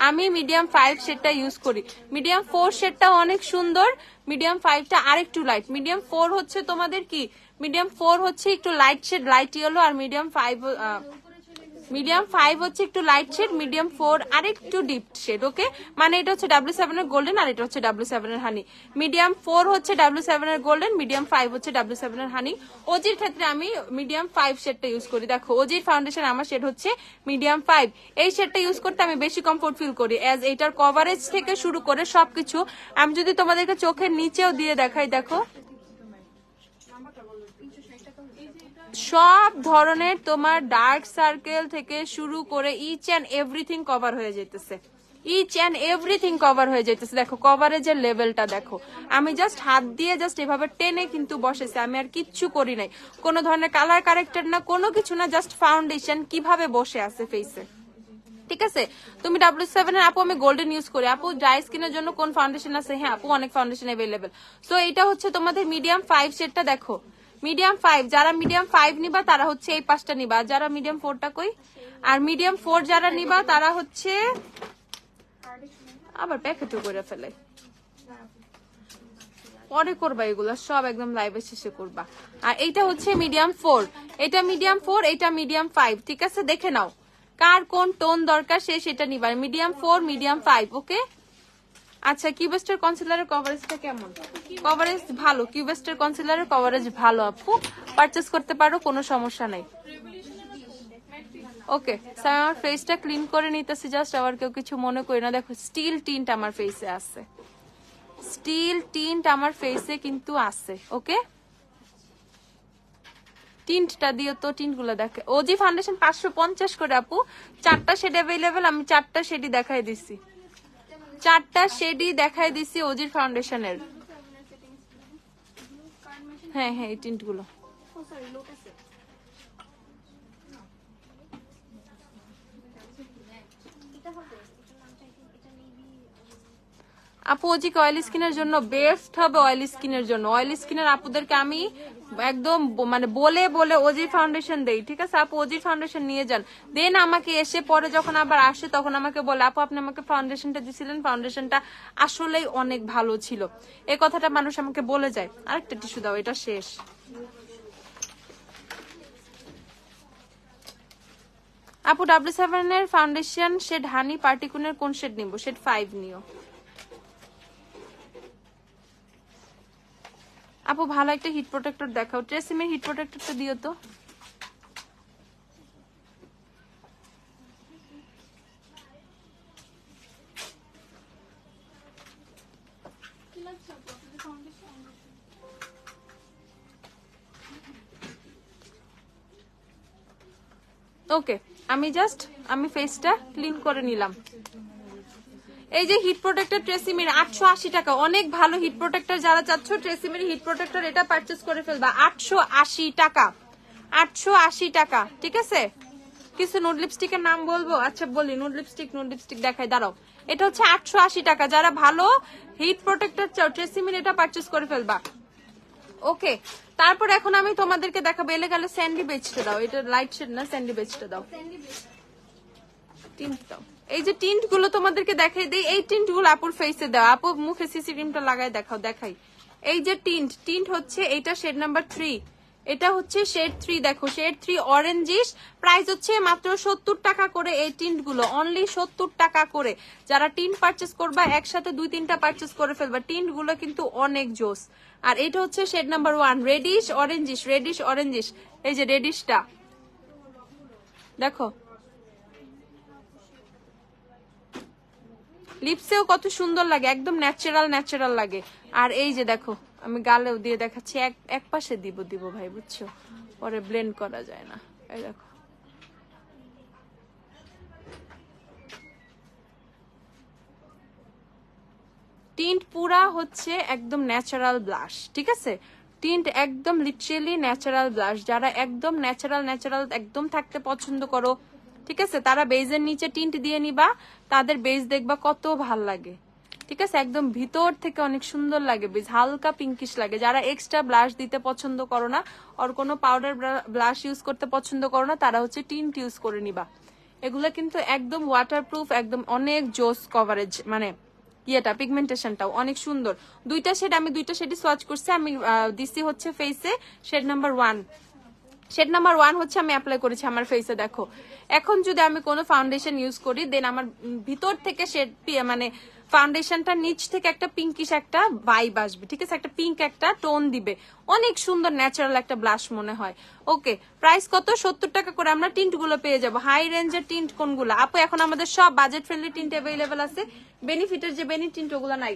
Speaker 2: আমি মিডিয়াম 5 শেডটা ইউজ করি। মিডিয়াম 4 শেডটা অনেক সুন্দর, মিডিয়াম 5টা আরেকটু লাইট। মিডিয়াম 4 হচ্ছে তোমাদের কি, মিডিয়াম 4 হচ্ছে একটু লাইট শেড লাইট ইয়েলো, আর মিডিয়াম 5 হচ্ছে একটু লাইট শেড, মিডিয়াম 4 আর একটু ডিপ শেড। ওকে, মানে এটা হচ্ছে W7 এর গোল্ডেন আর এটা হচ্ছে W7 এর হানি। মিডিয়াম 4 হচ্ছে W7 এর গোল্ডেন, মিডিয়াম 5 হচ্ছে W7 এর হানি। ওজির ক্ষেত্রে আমি মিডিয়াম 5 শেডটা ইউজ করি। দেখো ওজির ফাউন্ডেশন আমার শেড হচ্ছে মিডিয়াম 5। এই শেডটা ইউজ করতে আমি বেশি কমফোর্ট ফিল করি, এজ এটার কভারেজ থেকে শুরু করে সবকিছু। আমি যদি তোমাদেরকে চোখের নিচেও দিয়ে দেখাই, দেখো সব ধরনের তোমার ডার্ক সার্কেল থেকে শুরু করে ইচ এন্ড এভরিথিং কভার হয়ে যেতেছে, ইচ এন্ড এভরিথিং কভার হয়ে যেতেছে। দেখো কভারেজের লেভেলটা দেখো, আমি জাস্ট হাত দিয়ে জাস্ট এভাবে টেনে কিন্তু বসেছে, আমি আর কিচ্ছু করি নাই, কোনো ধরনের কালার কারেক্টার না, কোনো কিছু না, জাস্ট ফাউন্ডেশন কিভাবে বসে আছে ফেসে। ঠিক আছে, তুমি W7 এর আপু আমি গোল্ডেন ইউজ করি। আপু ড্রাই স্কিনের জন্য কোন ফাউন্ডেশন আছে? হ্যাঁ আপু অনেক ফাউন্ডেশন अवेलेबल। সো এটা হচ্ছে তোমাদের মিডিয়াম 5 শেডটা দেখো, মিডিয়াম 5। যারা মিডিয়াম 5 নিবা তারা হচ্ছে এই 5টা নিবা, যারা মিডিয়াম 4টা কই, আর মিডিয়াম 4 যারা নিবা তারা হচ্ছে আবার প্যাকেটও করে ফেলে। পরে করবা এগুলা সব, একদম লাইভের শেষে করবা। আর এইটা হচ্ছে মিডিয়াম 4, এটা মিডিয়াম 4, এটা মিডিয়াম 5, ঠিক আছে? দেখে নাও কার কোন টোন দরকার সে সেটা নিবা। মিডিয়াম 4, মিডিয়াম 5, ওকে? আচ্ছা, কিউবেস্টার কনসিলারের কভারেজটা কেমন? কভারেজ ভালো, কিউবেস্টার কনসিলারের কভারেজ ভালো আপু, পারচেজ করতে পারো, কোনো সমস্যা নাই। ওকে, আমার ফেসটা ক্লিন করে নিতেছি জাস্ট, আবার কেউ কিছু মনে করি না। দেখো স্টিল টিন্ট আমার ফেসে আছে, স্টিল টিন্ট আমার ফেসে কিন্তু আছে। ওকে, টিন্টটা দিও তো, টিন্ট গুলো দেখে। ওজি ফাউন্ডেশন 550 করে আপু, 4টা শেড অ্যাভেলেবেল, আমি 4টা শেডই দেখাই দিছি, 4টা শেডই দেখাই দিছি ওজির ফাউন্ডেশনের। হ্যাঁ হ্যাঁ, এই টিন্ট গুলো আপু ওজি অয়েলি স্কিনের জন্য বেস্ট হবে, অয়েলি স্কিনের জন্য। অয়েলি স্কিনের আপুদেরকে আমি একদম মানে বলে বলে ওজি ফাউন্ডেশন দেই, ঠিক আছে আপু? ওজি ফাউন্ডেশন নিয়ে যান, দেন আমাকে এসে পরে যখন আবার আসে তখন আমাকে বলে আপু আপনি আমাকে ফাউন্ডেশনটা দিছিলেন, ফাউন্ডেশনটা আসলেই অনেক ভালো ছিল। এই কথাটা মানুষ আমাকে বলে যায়। আরেকটা টিস্যু দাও, এটা শেষ। আপু W7 এর ফাউন্ডেশন শেড হানি পার্টিকুনের কোন শেড নিব? শেড 5 নিও আপু। ভালো একটা হিট প্রোটেক্টর দেখাও, ট্রেসিমের হিট প্রোটেক্টরটা দিও তো। ওকে, আমি ফেসটা ক্লিন করে নিলাম। এই যে হিট প্রোটেক্টর ট্রেসিমের 880 টাকা, অনেক ভালো হিট প্রোটেক্টর। যারা চাচ্ছ ট্রেসিমের হিট প্রোটেক্টর, এটা পারচেজ করে ফেলবা। 880 টাকা, 880 টাকা, ঠিক আছে? কিছু নুড লিপস্টিকের নাম বলবো? আচ্ছা বলি, নুড লিপস্টিক দেখাই, দাঁড়াও। এটা হচ্ছে 880 টাকা। যারা ভালো হিট প্রোটেক্টর চাও ট্রেসিমের, এটা পারচেজ করে ফেলবা। ওকে, তারপর এখন আমি তোমাদেরকে দেখাবো এলেগালে স্যান্ডি বেজটা দাও। এটা লাইট শেড না, স্যান্ডি বেজটা দাও। টিন্ট দাও। এই যে টিন্ট গুলো তোমাদেরকে দেখাই দিই, এই টিন্ট গুলো আপুর ফেসে দাও। আপু মুখে সিসি ক্রিমটা লাগাই দেখাও, দেখাই। এই যে টিন্ট হচ্ছে এইটা শেড নাম্বার 3, এটা হচ্ছে শেড 3। দেখো শেড 3 অরেঞ্জিশ, প্রাইস হচ্ছে মাত্র 70 টাকা করে। এই টিন্ট গুলো অনলি 70 টাকা করে। যারা টিন্ট পারচেস করবা একসাথে 2-3টা পারচেস করে ফেলবা। টিন্ট গুলো কিন্তু অনেক জোস। আর এটা হচ্ছে শেড নাম্বার 1, রেডিশ অরেঞ্জিশ। এই যে রেডিশটা দেখো, লিপসেও কত সুন্দর লাগে, একদম ন্যাচারাল লাগে। আর এই যে দেখো, আমি গালেও দিয়ে দেখাচ্ছি, এক পাশে দিব ভাই, বুঝছো? পরে ব্লেন্ড করা যায় না। এই দেখো, টিন্ট পুরা হচ্ছে একদম ন্যাচারাল ব্লাশ, ঠিক আছে? টিন্ট একদম লিটারেলি ন্যাচারাল ব্লাশ। যারা একদম ন্যাচারাল একদম থাকতে পছন্দ করো, ঠিক আছে, তারা বেজের নিচে টিন্ট দিয়ে নিবা, তাদের বেজ দেখবা কত ভাল লাগে, ঠিক আছে? একদম ভিতর থেকে অনেক সুন্দর লাগে বেজ, হালকা পিঙ্কিশ লাগে। যারা এক্সট্রা ব্লাশ দিতে পছন্দ করো না, আর কোনো পাউডার ব্লাশ ইউজ করতে পছন্দ করো না, তারা হচ্ছে টিন্ট ইউজ করে নিবা। এগুলো কিন্তু একদম ওয়াটারপ্রুফ, একদম অনেক জোস কভারেজ, মানে ইয়েটা পিগমেন্টেশনটাও অনেক সুন্দর। আমি দুইটা শেডই সোয়াচ করছি। আমি দিছি হচ্ছে ফেসে শেড নাম্বার 1, শেড নাম্বার 1 হচ্ছে আমি অ্যাপ্লাই করেছি আমার ফেসে। দেখো এখন যদি আমি কোনো ফাউন্ডেশন ইউজ করি, দেন আমার ভিতর থেকে শেড মানে ফাউন্ডেশনটা নিচ থেকে একটা পিঙ্কিশ একটা ভাইব আসবে, ঠিক আছে? একটা পিঙ্ক একটা টোন দিবে, অনেক সুন্দর ন্যাচারাল একটা ব্লাশ মনে হয়। ওকে, প্রাইস কত? 70 টাকা করে আমরা টিন্ট গুলো পেয়ে যাবো। হাই রেঞ্জের টিন্ট কোনগুলো আপু? এখন আমাদের সব বাজেট ফ্রেন্ডলি টিন্ট অ্যাভেলেবেল আছে। বেনিফিটের যে টিন্ট ওগুলো নাই।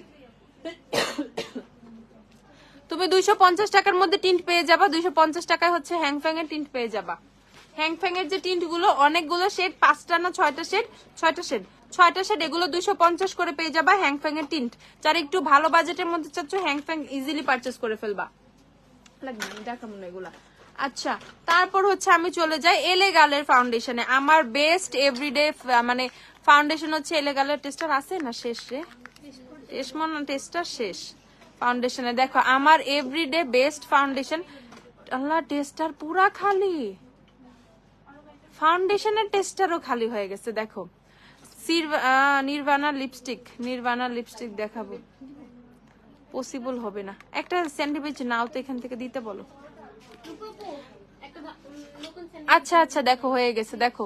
Speaker 2: তুমি 250 টাকার মধ্যে টিন্ট পেয়ে যাবা, 250 টাকায় হচ্ছে হ্যাংফ্যাং এর টিন্ট পেয়ে যাবা। হ্যাংফ্যাং এর যে টিন্ট গুলো অনেকগুলো শেড, 5টা না 6টা শেড, এগুলো 250 করে পেয়ে যাবা হ্যাংফ্যাং এর টিন্ট। যারা একটু ভালো বাজেটের মধ্যে চাচ্ছ, হ্যাংফ্যাং ইজিলি পারচেস করে ফেলবা। লাগবে না, দেখাবো না এগুলা। আচ্ছা, তারপর হচ্ছে আমি চলে যাই এলেগালের ফাউন্ডেশনে। আমার বেস্ট এভরিডে মানে ফাউন্ডেশন হচ্ছে এলেগালের। টেস্টার আছে না শেষ রে? টেস্টার শেষ ফাউন্ডেশনে। দেখো আমার এভরিডে বেস্ট ফাউন্ডেশন। আল্লাহ, টেস্টার পুরা খালি, ফাউন্ডেশনের টেস্টারও খালি হয়ে গেছে। দেখো নির্বাণা লিপস্টিক দেখাবো। পসিবল হবে না। একটা স্যান্ডউইচ নাও তো এখান থেকে দিতে বলো। আচ্ছা আচ্ছা দেখো হয়ে গেছে, দেখো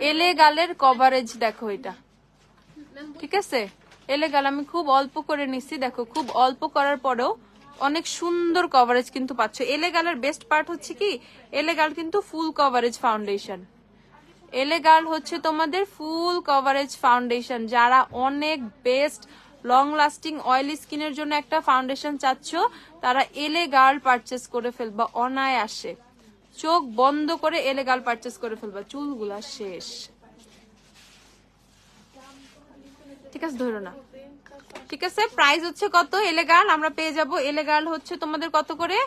Speaker 2: এলেগালের কভারেজ দেখো এটা, ঠিক আছে? এলেগাল আমি খুব অল্প করে নিচ্ছি, দেখো খুব অল্প করার পরেও অনেক সুন্দর কভারেজ কিন্তু পাচ্ছ। এলেগালের বেস্ট পার্ট হচ্ছে কি, এলেগাল কিন্তু ফুল কভারেজ ফাউন্ডেশন। এলেগাল হচ্ছে তোমাদের ফুল কভারেজ ফাউন্ডেশন। যারা অনেক বেস্ট লং লাস্টিং অয়েলি স্কিনের জন্য একটা ফাউন্ডেশন চাচ্ছ, তারা এলেগাল পারচেস করে ফেলবা অনায়াসে। চোখ বন্ধ করে এলেগাল পারচেস করে ফেলবা, চুলগুলা শেষ। ঠিক আছে, ধরো না। ঠিক আছে, প্রাইস হচ্ছে কত? এলেগাল আমরা পেয়ে যাব, এলেগাল হচ্ছে তোমাদের কত করে?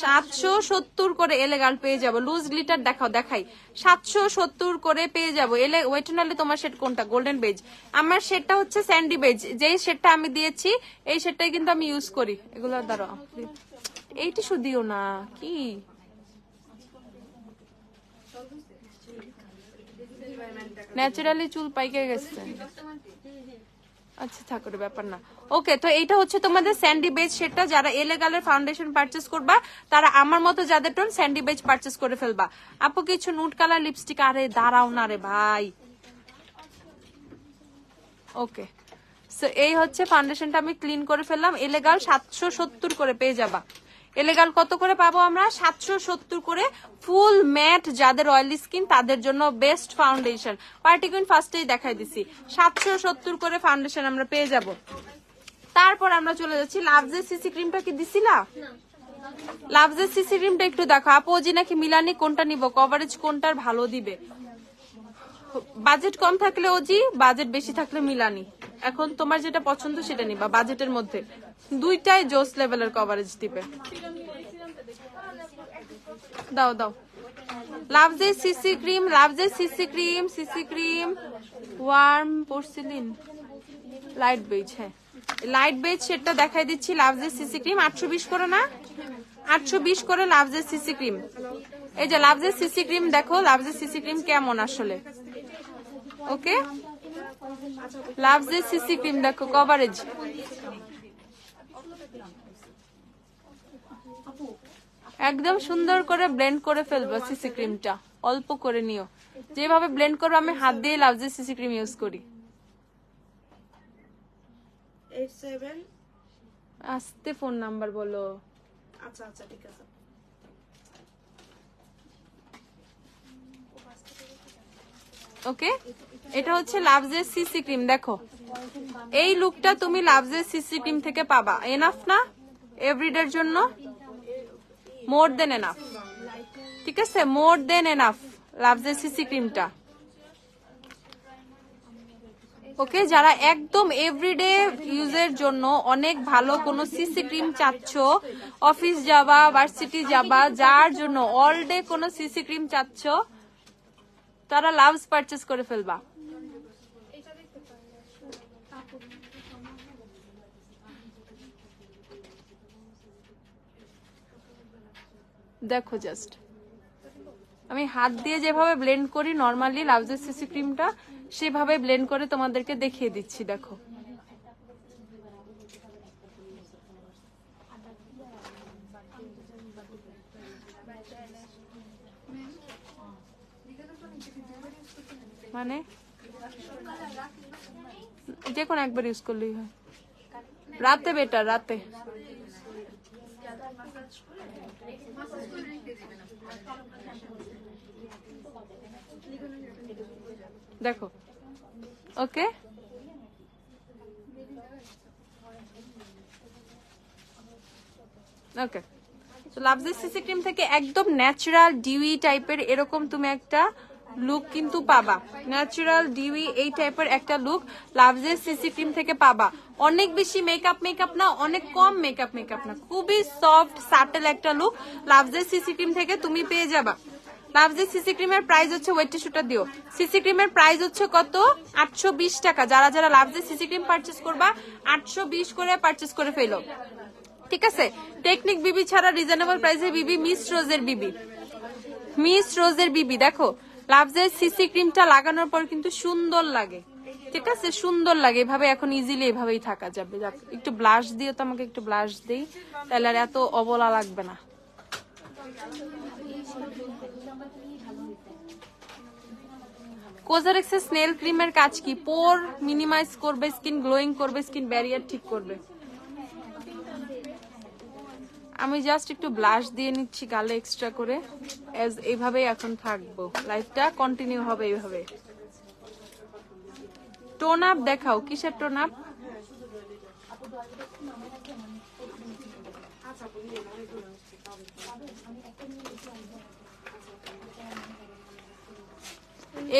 Speaker 2: 770 করে এলেগাল পেয়ে যাব। লুজ গ্লিটার দেখাও, দেখাই। 770 করে পেয়ে যাবো। ওয়েট নালে তোমার শেড কোনটা? Golden base. আমার শেডটা হচ্ছে স্যান্ডি বেজ, যেই শেডটা আমি দিয়েছি এই শেডটাই কিন্তু আমি ইউজ করি। এগুলো দাঁড়াও, এইটি শুধিও না কি, ন্যাচারালি চুল পাইকে গেছে। আচ্ছা থাকো, ব্যাপার না। ওকে, তো এইটা হচ্ছে তোমাদের স্যান্ডি বেজ শেডটা। যারা এলেগালের ফাউন্ডেশন পারচেস করবা তারা আমার মতো যাদের টোন স্যান্ডি বেজ পারচেস করে ফেলবা। আপু কিছু নুট কালার লিপস্টিক, আরে দাঁড়াও না রে ভাই। ওকে, সো এই হচ্ছে ফাউন্ডেশনটা আমি ক্লিন করে ফেললাম। এলেগাল 770 করে পেয়ে যাবা। এলেগাল কত করে পাবো আমরা? 770 করে। ফুল ম্যাট যাদের অয়েলি স্কিন তাদের জন্য বেস্ট ফাউন্ডেশন। পার্টি কুইন ফার্স্টেই দেখাই দিছি, 770 করে ফাউন্ডেশন আমরা পেয়ে যাব। তারপর আমরা চলে যাচ্ছি লাভজের সিসি ক্রিমটা কি দিছিলা? লাভজের সিসি ক্রিমটা একটু দেখো। আপু জি নাকি মিলানি, কোনটা নিব? কভারেজ কোনটার ভালো দিবে? বাজেট কম থাকলে ওজি, বাজেট বেশি থাকলে মিলানি। এখন তোমার যেটা পছন্দ সেটা নিবা। বাজেটের মধ্যে দুইটাই জোস লেভেলের কভারেজ দিবে। দাও দাও, লাভজের সিসি ক্রিম, লাভজের CC cream, CC cream warm porcelain light beige. হ্যাঁ, লাইট বেজ সেটা দেখাই দিচ্ছি। লাভজের সিসি ক্রিম 820 করে না? 820 করে লাভজের সিসি ক্রিম। এই যে লাভজের সিসি ক্রিম দেখো, লাভজের সিসি ক্রিম কেমন আসলে। ওকে, লাভজের সিসি ক্রিম দেখো কভারেজ। একদম সুন্দর করে ব্লেন্ড করে ফেলবো সিসি ক্রিমটা, অল্প করে নিও। যেভাবে ব্লেন্ড করবো আমি হাত দিয়ে লাভজের সিসি ক্রিম ইউজ করি।
Speaker 1: 87
Speaker 2: আস্তে ফোন নাম্বার বলো।
Speaker 1: আচ্ছা আচ্ছা ঠিক আছে।
Speaker 2: ওকে, এটা হচ্ছে লাভজের সিসি ক্রিম। দেখো এই লুকটা তুমি লাভজের সিসি ক্রিম থেকে পাবা। এনাফ না এভরিডের জন্য? মোর দেন এনাফ, ঠিক আছে, মোর দেন এনাফ লাভজের সিসি ক্রিমটা। ওকে, যারা একদম এভরিডে ইউজের জন্য অনেক ভালো কোনো সিসি ক্রিম চাচ্ছ, অফিস যাবা, ভার্সিটি যাবা, যার জন্য অল ডে কোনো সিসি ক্রিম চাচ্ছ, তারা লাভস পারচেস করে ফেলবা। দেখো জাস্ট আমি হাত দিয়ে যেভাবে ব্লেন্ড করি নর্মালি লাভজের সিসি ক্রিমটা, সেভাবে ব্লেন্ড করে তোমাদেরকে দেখিয়ে দিচ্ছি। দেখো মানে যে কোনো একবার ইউজ করলেই হয়। রাতে বেটার, রাতে। দেখো ওকে, ওকে, তো লাভজের সিসি ক্রিম থেকে একদম ন্যাচারাল ডিউই টাইপের এরকম তুমি একটা লুক কিন্তু পাবা। ন্যাচারাল ডিউই এই টাইপের একটা লুক লাভজের সিসি ক্রিম থেকে পাবা। অনেক বেশি মেকআপ মেকআপ না, অনেক কম মেকআপ মেকআপ না, খুবই সফট সাটেল একটা লুক লাভজের সিসি ক্রিম থেকে তুমি পেয়ে যাবা। লাভজের সিসি ক্রিমের প্রাইস হচ্ছে, ওয়েট টিস্যুটা দিও। সিসি ক্রিমের প্রাইস হচ্ছে কত? 820 টাকা। যারা যারা লাভজের সিসি ক্রিম পারচেস করবা 820 করে পারচেস করে ফেলো, ঠিক আছে? টেকনিক বিবি ছাড়া রিজনেবল প্রাইসে বিবি, মিস রোজের বিবি, মিস রোজের বিবি। দেখো লাভজের সিসি ক্রিমটা লাগানোর পর কিন্তু সুন্দর লাগে, ঠিক আছে, সুন্দর লাগে এভাবে, এখন ইজিলি এভাবেই থাকা যাবে। যাক, একটু ব্লাশ দিও তো, আমাকে একটু ব্লাশ দিই, তাহলে আর এত অবলা লাগবে না। কোজারেক্সের স্নেল ক্রিমের কাজ কি? পোর মিনিমাইজ করবে, স্কিন গ্লোয়িং করবে, স্কিন ব্যারিয়ার ঠিক করবে। আমি জাস্ট একটু ব্লাশ দিয়ে নিচ্ছি গালে এক্সট্রা করে, এইভাবেই এখন থাকবো, লাইফটা কন্টিনিউ হবে এইভাবে। টোন আপ দেখাও, কিসের টোন আপ?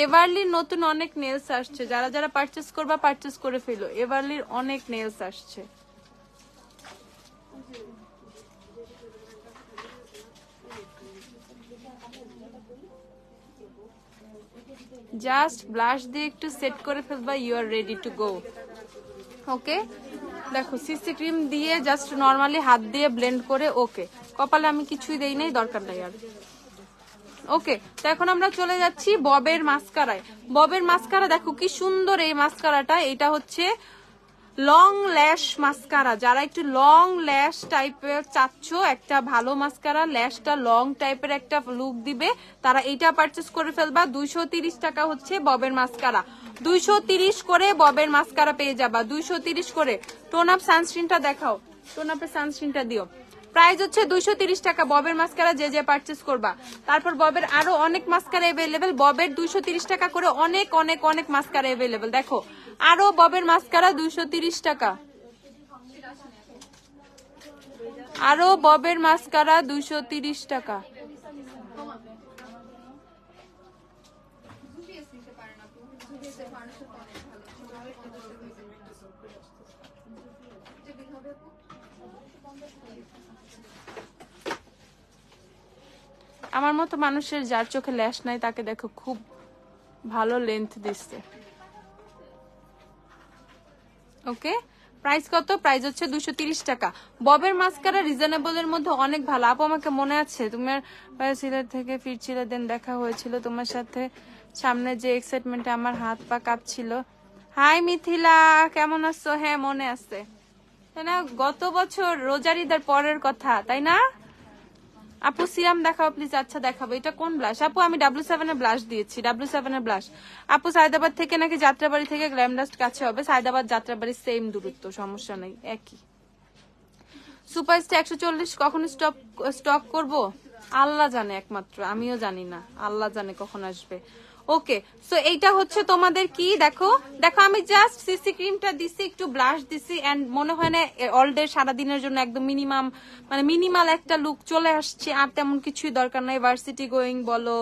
Speaker 2: এভারলির নতুন অনেক নেলস আসছে, যারা যারা পারচেজ করবা পারচেজ করে ফেলো, এভারলির অনেক নেলস আসছে। জাস্ট ব্লাশ দিয়ে একটু সেট করে ফেলবা, you are ready to go. Okay, দেখো সিসি ক্রিম দিয়ে জাস্ট নরমালি হাত দিয়ে ব্লেন্ড করে, ওকে, কপালে আমি কিছুই দেই নাই, দরকার নাই আর। ওকে, তো এখন আমরা চলে যাচ্ছি ববের মাস্কারায়। ববের মাস্কারা দেখো কি সুন্দর এই মাস্কারাটা, এটা হচ্ছে লং ল্যাশ মাস্কারা। যারা একটু লং ল্যাশ টাইপের চাচ্ছ, একটা ভালো মাস্কারা, ল্যাশটা লং টাইপের একটা লুক দিবে, তারা এইটা পারচেস করে ফেলবা। 230 টাকা হচ্ছে ববের মাস্কারা, 230 করে ববের মাস্কারা পেয়ে যাবা, 230 করে। টোন আপ সানস্ক্রিনটা দেখাও, টোন আপের সানস্ক্রিনটা দিও। প্রাইস হচ্ছে 230 টাকা ববের মাস্কারা, যে যে পারচেস করবা। তারপর ববের আরো অনেক মাস্কারা এভেলেবেল, ববের 230 টাকা করে অনেক অনেক অনেক মাস্কারা এভেলেবেল। দেখো আরো ববের মাস্কারা 230 টাকা, আরো ববের মাস্কারা 230 টাকা। আমার মতো মানুষের যার চোখে ল্যাশ নাই, তাকে দেখো খুব ভালো লেন্থ দিচ্ছে। ওকে, প্রাইস কত? প্রাইস হচ্ছে 230 টাকা। ববের মাস্কারা রিজনেবল এর মধ্যে অনেক ভালো। আপু আমাকে মনে আছে তোমার সিলেট থেকে ফিরছিলে, দেন দেখা হয়েছিল তোমার সাথে, সামনে যে এক্সাইটমেন্টে আমার হাত পা কাঁপছিল। হাই মিথিলা, কেমন আছো? হ্যাঁ মনে আছে, তাই না? গত বছর রোজার ঈদের পরের কথা, তাই না? আপু সিরাম দেখাও প্লিজ। আচ্ছা দেখাবো। এটা কোন ব্লাশ আপু? আমি W7 এর ব্লাশ দিয়েছি, W7 এর ব্লাশ। আপু সায়দাবাদ থেকে নাকি যাত্রাবাড়ি থেকে গ্ল্যামডাস্ট কাছে হবে? সায়দাবাদ যাত্রাবাড়ি সেম দূরত্ব, সমস্যা নেই, একই। সুপারস্টার 140 কখন স্টক করব? আল্লাহ জানে, একমাত্র আমিও জানি না, আল্লাহ জানে কখন আসবে। ওকে, সো এইটা হচ্ছে তোমাদের কি, দেখো দেখো আমি জাস্ট সিসি ক্রিমটা দিছি, একটু ব্লাশ দিছি, এন্ড মনে হয় না অল ডে সারাদিনের জন্য একদম মিনিমাম মানে মিনিমাল একটা লুক চলে আসছে, আর তেমন কিছুই দরকার নাই। ভার্সিটি গোয়িং বলো,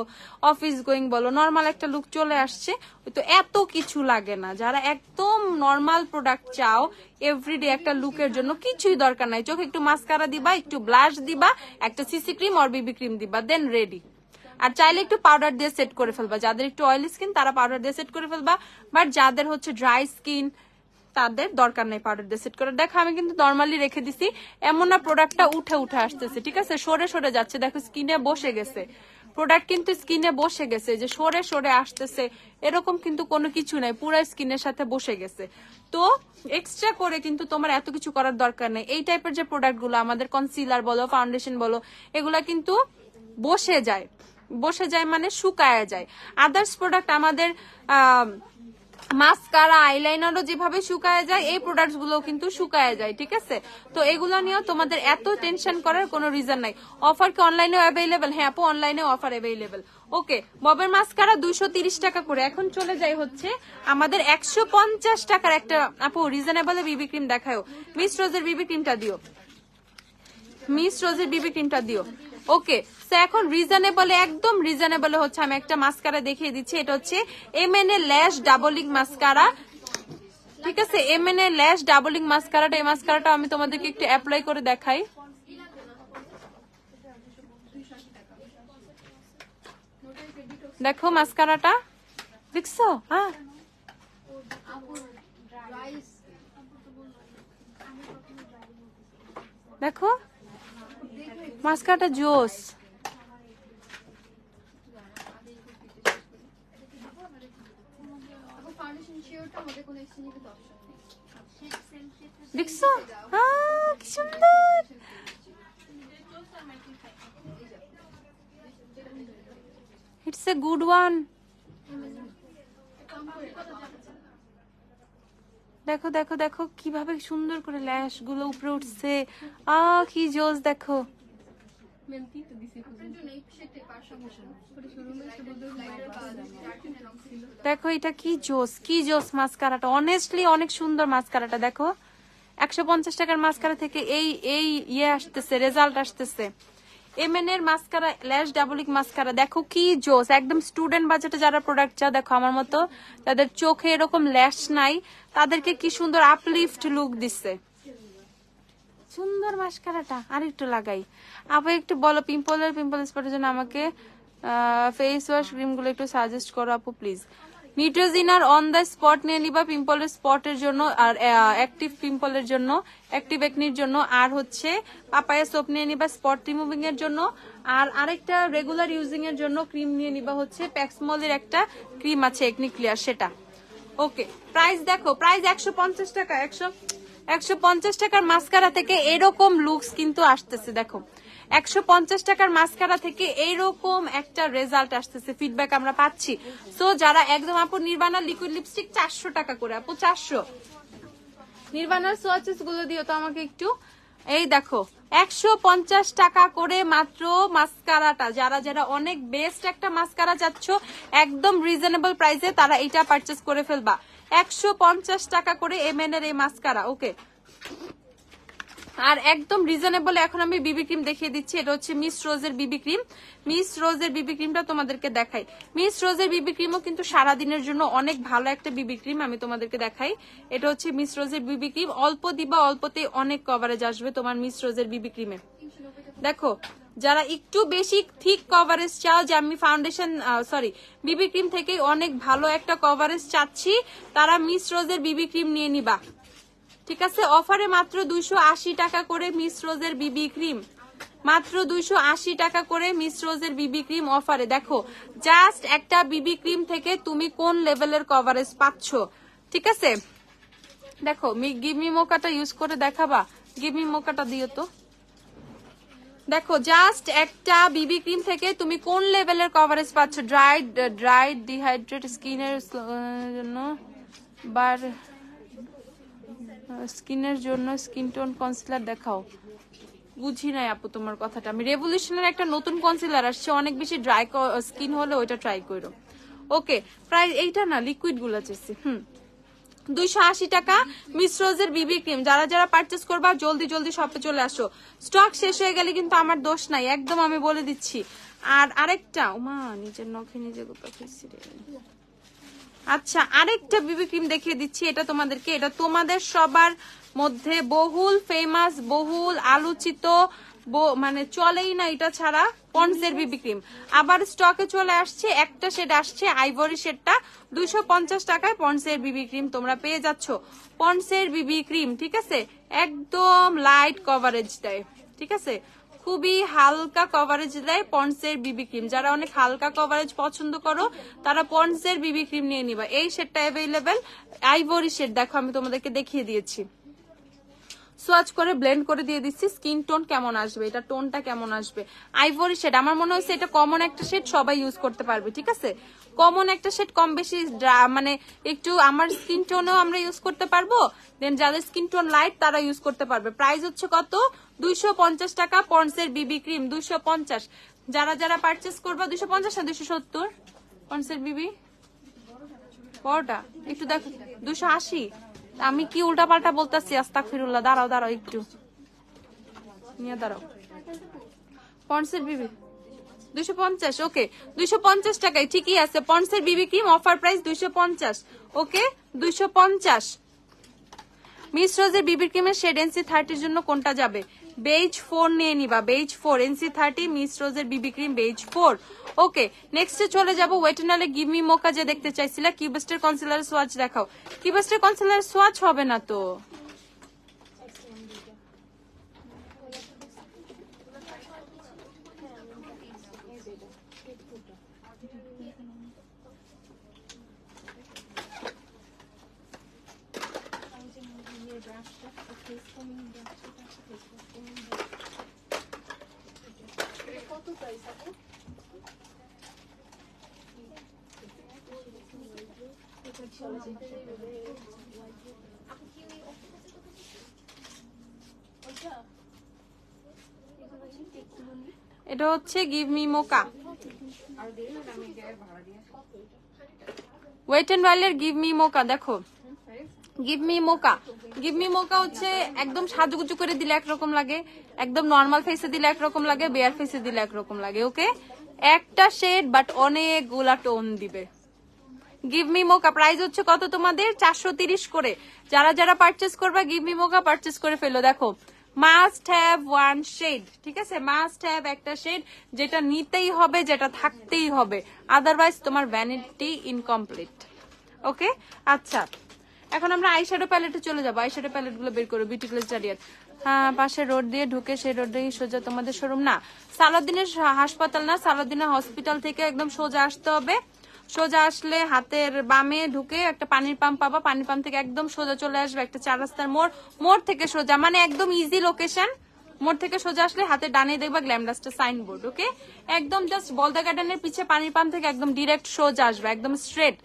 Speaker 2: অফিস গোয়িং বলো, নর্মাল একটা লুক চলে আসছে, তো এত কিছু লাগে না। যারা একদম নর্মাল প্রোডাক্ট চাও এভরিডে একটা লুকের জন্য, কিছুই দরকার নাই। চোখে একটু মাস্কারা দিবা, একটু ব্লাশ দিবা, একটা সিসি ক্রিম আর বিবি ক্রিম দিবা, দেন রেডি। আর চাইলে একটু পাউডার দিয়ে সেট করে ফেলবা, যাদের একটু অয়েলি স্কিন তারা পাউডার দিয়ে সেট করে ফেলবা, বাট যাদের হচ্ছে ড্রাই স্কিন তাদের দরকার নেই পাউডার দিয়ে সেট করে। দেখো আমি কিন্তু নর্মালি রেখে দিছি, এমন না প্রোডাক্টটা উঠে উঠে আসতেছে, ঠিক আছে, সরে সরে যাচ্ছে, দেখো স্কিনে বসে গেছে প্রোডাক্ট, কিন্তু স্কিনে বসে গেছে, যে সরে সরে আসতেছে এরকম কিন্তু কোনো কিছু নাই, পুরো স্কিনের সাথে বসে গেছে। তো এক্সট্রা করে কিন্তু তোমার এত কিছু করার দরকার নেই। এই টাইপের যে প্রোডাক্ট গুলো আমাদের কনসিলার বলো, ফাউন্ডেশন বলো, এগুলা কিন্তু বসে যায়, বসে যায় মানে শুকায় যায়। আদার্স প্রোডাক্ট আমাদের মাস্কারা, আইলাইনারও যেভাবে শুকায় যায়, এই প্রোডাক্টস গুলো কিন্তু শুকায় যায়, ঠিক আছে। তো এগুলো নিয়েও তোমাদের এত টেনশন করার কোনো রিজন নাই। অফার কি অনলাইনেও অ্যাভেলেবেল? হ্যাঁ আপু, অনলাইনেও অফার অ্যাভেলেবেল। ওকে, ববের মাস্কারা 230 টাকা করে। এখন চলে যাই হচ্ছে আমাদের 150 টাকার একটা, আপু রিজনেবল বিবি ক্রিম দেখাও, মিস রোজের বিবি ক্রিমটা দিও, মিস রোজের বিবি ক্রিমটা দিও। ওকে, সো এখন রিজনেবল, একদম রিজনেবল হচ্ছে আমি একটা মাস্কারা দেখিয়ে দিচ্ছি। এটা হচ্ছে MNA ল্যাশ ডাবলিং মাস্কারা, ঠিক আছে, MNA ল্যাশ ডাবলিং মাস্কারাটা। এই মাস্কারাটা আমি তোমাদেরকে একটু অ্যাপ্লাই করে দেখাই। দেখো মাস্কারাটা, দেখছো? হ্যাঁ দেখো মাস্কারাটা জোস। দেখছো কি সুন্দর। It's a good one. দেখো দেখো দেখো কিভাবে সুন্দর করে ল্যাশ গুলো উপরে উঠছে। কি জোস দেখো। দেখো এটা কি জোস, কি জোস মাস্কারাটা। অনেস্টলি অনেক সুন্দর মাস্কারাটা। দেখো 150 টাকার মাস্কারা থেকে এই এই ইয়ে আসতেছে, রেজাল্ট আসতেছে। এমএন এর মাস্কারা, ল্যাশ ডাবলিক মাস্কারা। দেখো কি জোস, একদম স্টুডেন্ট বাজেটে যারা প্রোডাক্ট চাও, দেখো আমার মতো তাদের চোখে এরকম ল্যাশ নাই, তাদেরকে কি সুন্দর আপলিফট লুক দিচ্ছে। সুন্দর মাস্কারাটা। আর একটু লাগাই। আপু একটু বলো পিম্পল স্পটের জন্য আমাকে ফেস ওয়াশ ক্রিম গুলো একটু সাজেস্ট করো আপু প্লিজ। নিউট্রিজিনার অন দ্য স্পট নিয়ে নিবা পিম্পলের স্পটের জন্য, আর অ্যাক্টিভ পিম্পলের জন্য, অ্যাক্টিভ একনির জন্য, আর হচ্ছে পাপায়া সোপ নিয়ে নিবা স্পট রিমুভিং এর জন্য, আর আরেকটা রেগুলার ইউজিং এর জন্য ক্রিম নিয়ে নিবা হচ্ছে প্যাক্সমলের একটা ক্রিম আছে একনি ক্লিয়ার, সেটা। ওকে, প্রাইস দেখো, প্রাইস 150 টাকা। 150 টাকার মাস্কারা থেকে এরকম লুকস কিন্তু আসতেছে। দেখো 150 টাকার মাস্কারা থেকে এইরকম একটা রেজাল্ট আসতেছে, ফিডব্যাক আমরা পাচ্ছি। সো যারা একদম আপু নির্বাণার লিকুইড লিপস্টিক 400 টাকা করে আপু, 400। নির্বাণার সোয়াচেস গুলো দিও তো আমাকে একটু। এই দেখো 150 টাকা করে মাত্র মাস্কারাটা। যারা যারা অনেক বেস্ট একটা মাস্কারা চাচ্ছ একদম রিজনেবল প্রাইসে, তারা এটা পারচেস করে ফেলবা। 150 টাকা করে এমএন এর এই মাস্কারা। ওকে, আর একদম রিজনেবল। এখন আমি বিবি ক্রিম দেখিয়ে দিচ্ছি। এটা হচ্ছে মিস রোজের বিবি ক্রিম। মিস রোজের বিবি ক্রিমটা তোমাদেরকে দেখাই। মিস রোজের বিবি ক্রিমও কিন্তু সারাদিনের জন্য অনেক ভালো একটা বিবি ক্রিম, আমি তোমাদেরকে দেখাই। এটা হচ্ছে মিস রোজের বিবি ক্রিম। অল্প দিবা, অল্পতে অনেক কভারেজ আসবে তোমার মিস রোজের বিবি ক্রিমে। দেখো যারা একটু বেশি থিক কভারেজ চাও, যে আমি ফাউন্ডেশন বিবি ক্রিম থেকে অনেক ভালো একটা কভারেজ চাচ্ছি, তারা মিস রোজের বিবি ক্রিম নিয়ে নিবা। ঠিক আছে, অফারে মাত্র 280 টাকা করে মিস রোজের বিবি ক্রিম, মাত্র 280 টাকা করে মিস রোজের বিবি ক্রিম অফারে। দেখো জাস্ট একটা বিবি ক্রিম থেকে তুমি কোন লেভেলের কভারেজ পাচ্ছ। ঠিক আছে, দেখো গিভমি মোকাটা ইউজ করে দেখাবা। গিভমি মোকাটা দিও তো। দেখো জাস্ট একটা বিবি ক্রিম থেকে তুমি কোন লেভেলের কভারেজ পাচ্ছ। ড্রাইড ডিহাইড্রেট স্কিনের জন্য, বার স্কিনের জন্য স্কিন টোন কনসিলার দেখাও। বুঝি নাই আপু তোমার কথাটা। আমি রেভলিউশনের একটা নতুন কনসিলার আসছে, অনেক বেশি ড্রাই স্কিন হলে ওইটা ট্রাই করো। ওকে, প্রাইস এইটা না, লিকুইড গুলো চাইছি। 280 টাকা মিস রোজের বিবি ক্রিম। যারা যারা পারচেস করবা জলদি জলদি শপে চলে আসো, স্টক শেষ হয়ে গেলে কিন্তু আমার দোষ নাই, একদম আমি বলে দিচ্ছি। আর আরেকটা, ওমা নিজের নখে নিজে গোপা খেয়েছি রে। আচ্ছা, আরেকটা বিবি ক্রিম দেখিয়ে দিচ্ছি। এটা তোমাদেরকে, এটা তোমাদের সবার মধ্যে বহুল ফেমাস, বহুল আলোচিত, মানে চলেই না এটা ছাড়া, পন্ডসের বিবি ক্রিম। আবার স্টকে চলে আসছে, একটা শেড আসছে আইভরি শেডটা, 250 টাকায় পন্ডসের বিবি ক্রিম তোমরা পেয়ে যাচ্ছ। পন্ডসের বিবি ক্রিম, ঠিক আছে, একদম লাইট কভারেজ দেয়। ঠিক আছে, খুবই হালকা কভারেজ দেয় পন্ডসের বিবি ক্রিম। যারা অনেক হালকা কভারেজ পছন্দ করো তারা পন্ডসের বিবি ক্রিম নিয়ে নিবা। এই শেডটা অ্যাভেলেবেল, আইভরি শেড। দেখো আমি তোমাদেরকে দেখিয়ে দিয়েছি, সোয়াচ করে ব্লেন্ড করে দিয়ে দিচ্ছি। স্কিন টোন কেমন আসবে, এটা টোনটা কেমন আসবে। আইভরি শেড আমার মনে হয়েছে এটা কমন একটা শেড, সবাই ইউজ করতে পারবে। ঠিক আছে, কমন একটা শেড, কম বেশি মানে একটু আমার স্কিন টোনেও আমরা ইউজ করতে পারবো, দেন যাদের স্কিন টোন লাইট তারা ইউজ করতে পারবে। প্রাইস হচ্ছে কত, 250 টাকা পন্ডসের বিবি ক্রিম, 250। যারা যারা পারচেস করবা, 250 না 270 পন্ডসের বিবি বড়টা, একটু দেখো 280। আমি কি উল্টা পাল্টা বলতেছি, আস্তাগফিরুল্লাহ। দাঁড়াও দাঁড়াও একটু নিয়ে দাঁড়াও। পন্ডসের বিবি 250, ওকে 250 টাকায় ঠিকই আছে। পন্ডসের বিবি ক্রিম অফার প্রাইস 250, ওকে 250। মিস রোজের বিবি ক্রিমের শেড NC30 জন্য কোনটা যাবে? বেজ 4 নিয়ে নিবা, বেজ 4 NC30 মিস রোজের বিবি ক্রিম বেজ 4। ওকে, নেক্সটে চলে যাব ওয়েটনালে গিভ মি মোকা যে দেখতে চাইছিলা। কিউবেস্টের কনসিলার সোয়াচ দেখাও। কিউবেস্টের কনসিলার সোয়াচ হবে না তো,
Speaker 3: কত প্রাইস আপু?
Speaker 2: এটা হচ্ছে give me mocha, wet and ওয়াইল্ডের গিভ মি মোকা। দেখো give me mocha, give me mocha হচ্ছে একদম সাজুগুজু করে দিলে একরকম লাগে, একদম নর্মাল ফেসে দিলে একরকম লাগে, বেয়ার ফেসে দিলে একরকম লাগে। ওকে, একটা শেড বাট অনেকগুলা টোন দিবে। গিভ মি মোকা প্রাইস হচ্ছে কত তোমাদের? 430 করে। যারা যারা পারচেস করবা গিভ মি মোকা পারচেস করে ফেলো। দেখো মাস্ট হ্যাভ ওয়ান শেড, ঠিক আছে, মাস্ট হ্যাভ একটা শেড, যেটা নিতেই হবে, যেটা থাকতেই হবে, আদারওয়াইজ তোমার ভ্যানিটি ইনকমপ্লিট। ওকে, আচ্ছা এখন আমরা আইশ্যাডো প্যালেটে চলে যাবো। আইশ্যাডো প্যালেট গুলো বের করো। বিউটি প্লেস জারিয়ার, হ্যাঁ, পাশে রোড দিয়ে ঢুকে সেই রোড দিয়ে সোজা তোমাদের শোরুম না, সালাউদ্দিনের হাসপাতাল না, সালাউদ্দিনের হসপিটাল থেকে একদম সোজা আসতে হবে। সোজা আসলে হাতের বামে ঢুকে একটা পানির পাম্প পাবা, পানির পাম্প থেকে একদম সোজা চলে আসবে একটা 4 রাস্তার মোড়, মোড় থেকে সোজা মানে একদম ইজি লোকেশন। মোড় থেকে সোজা আসলে হাতে ডানে দেখবা গ্ল্যামডাস্টার সাইনবোর্ড। ওকে, একদম জাস্ট বলদা গার্ডেনের পিছে পানির পাম্প থেকে একদম ডিরেক্ট সোজা আসবে, একদম স্ট্রেট।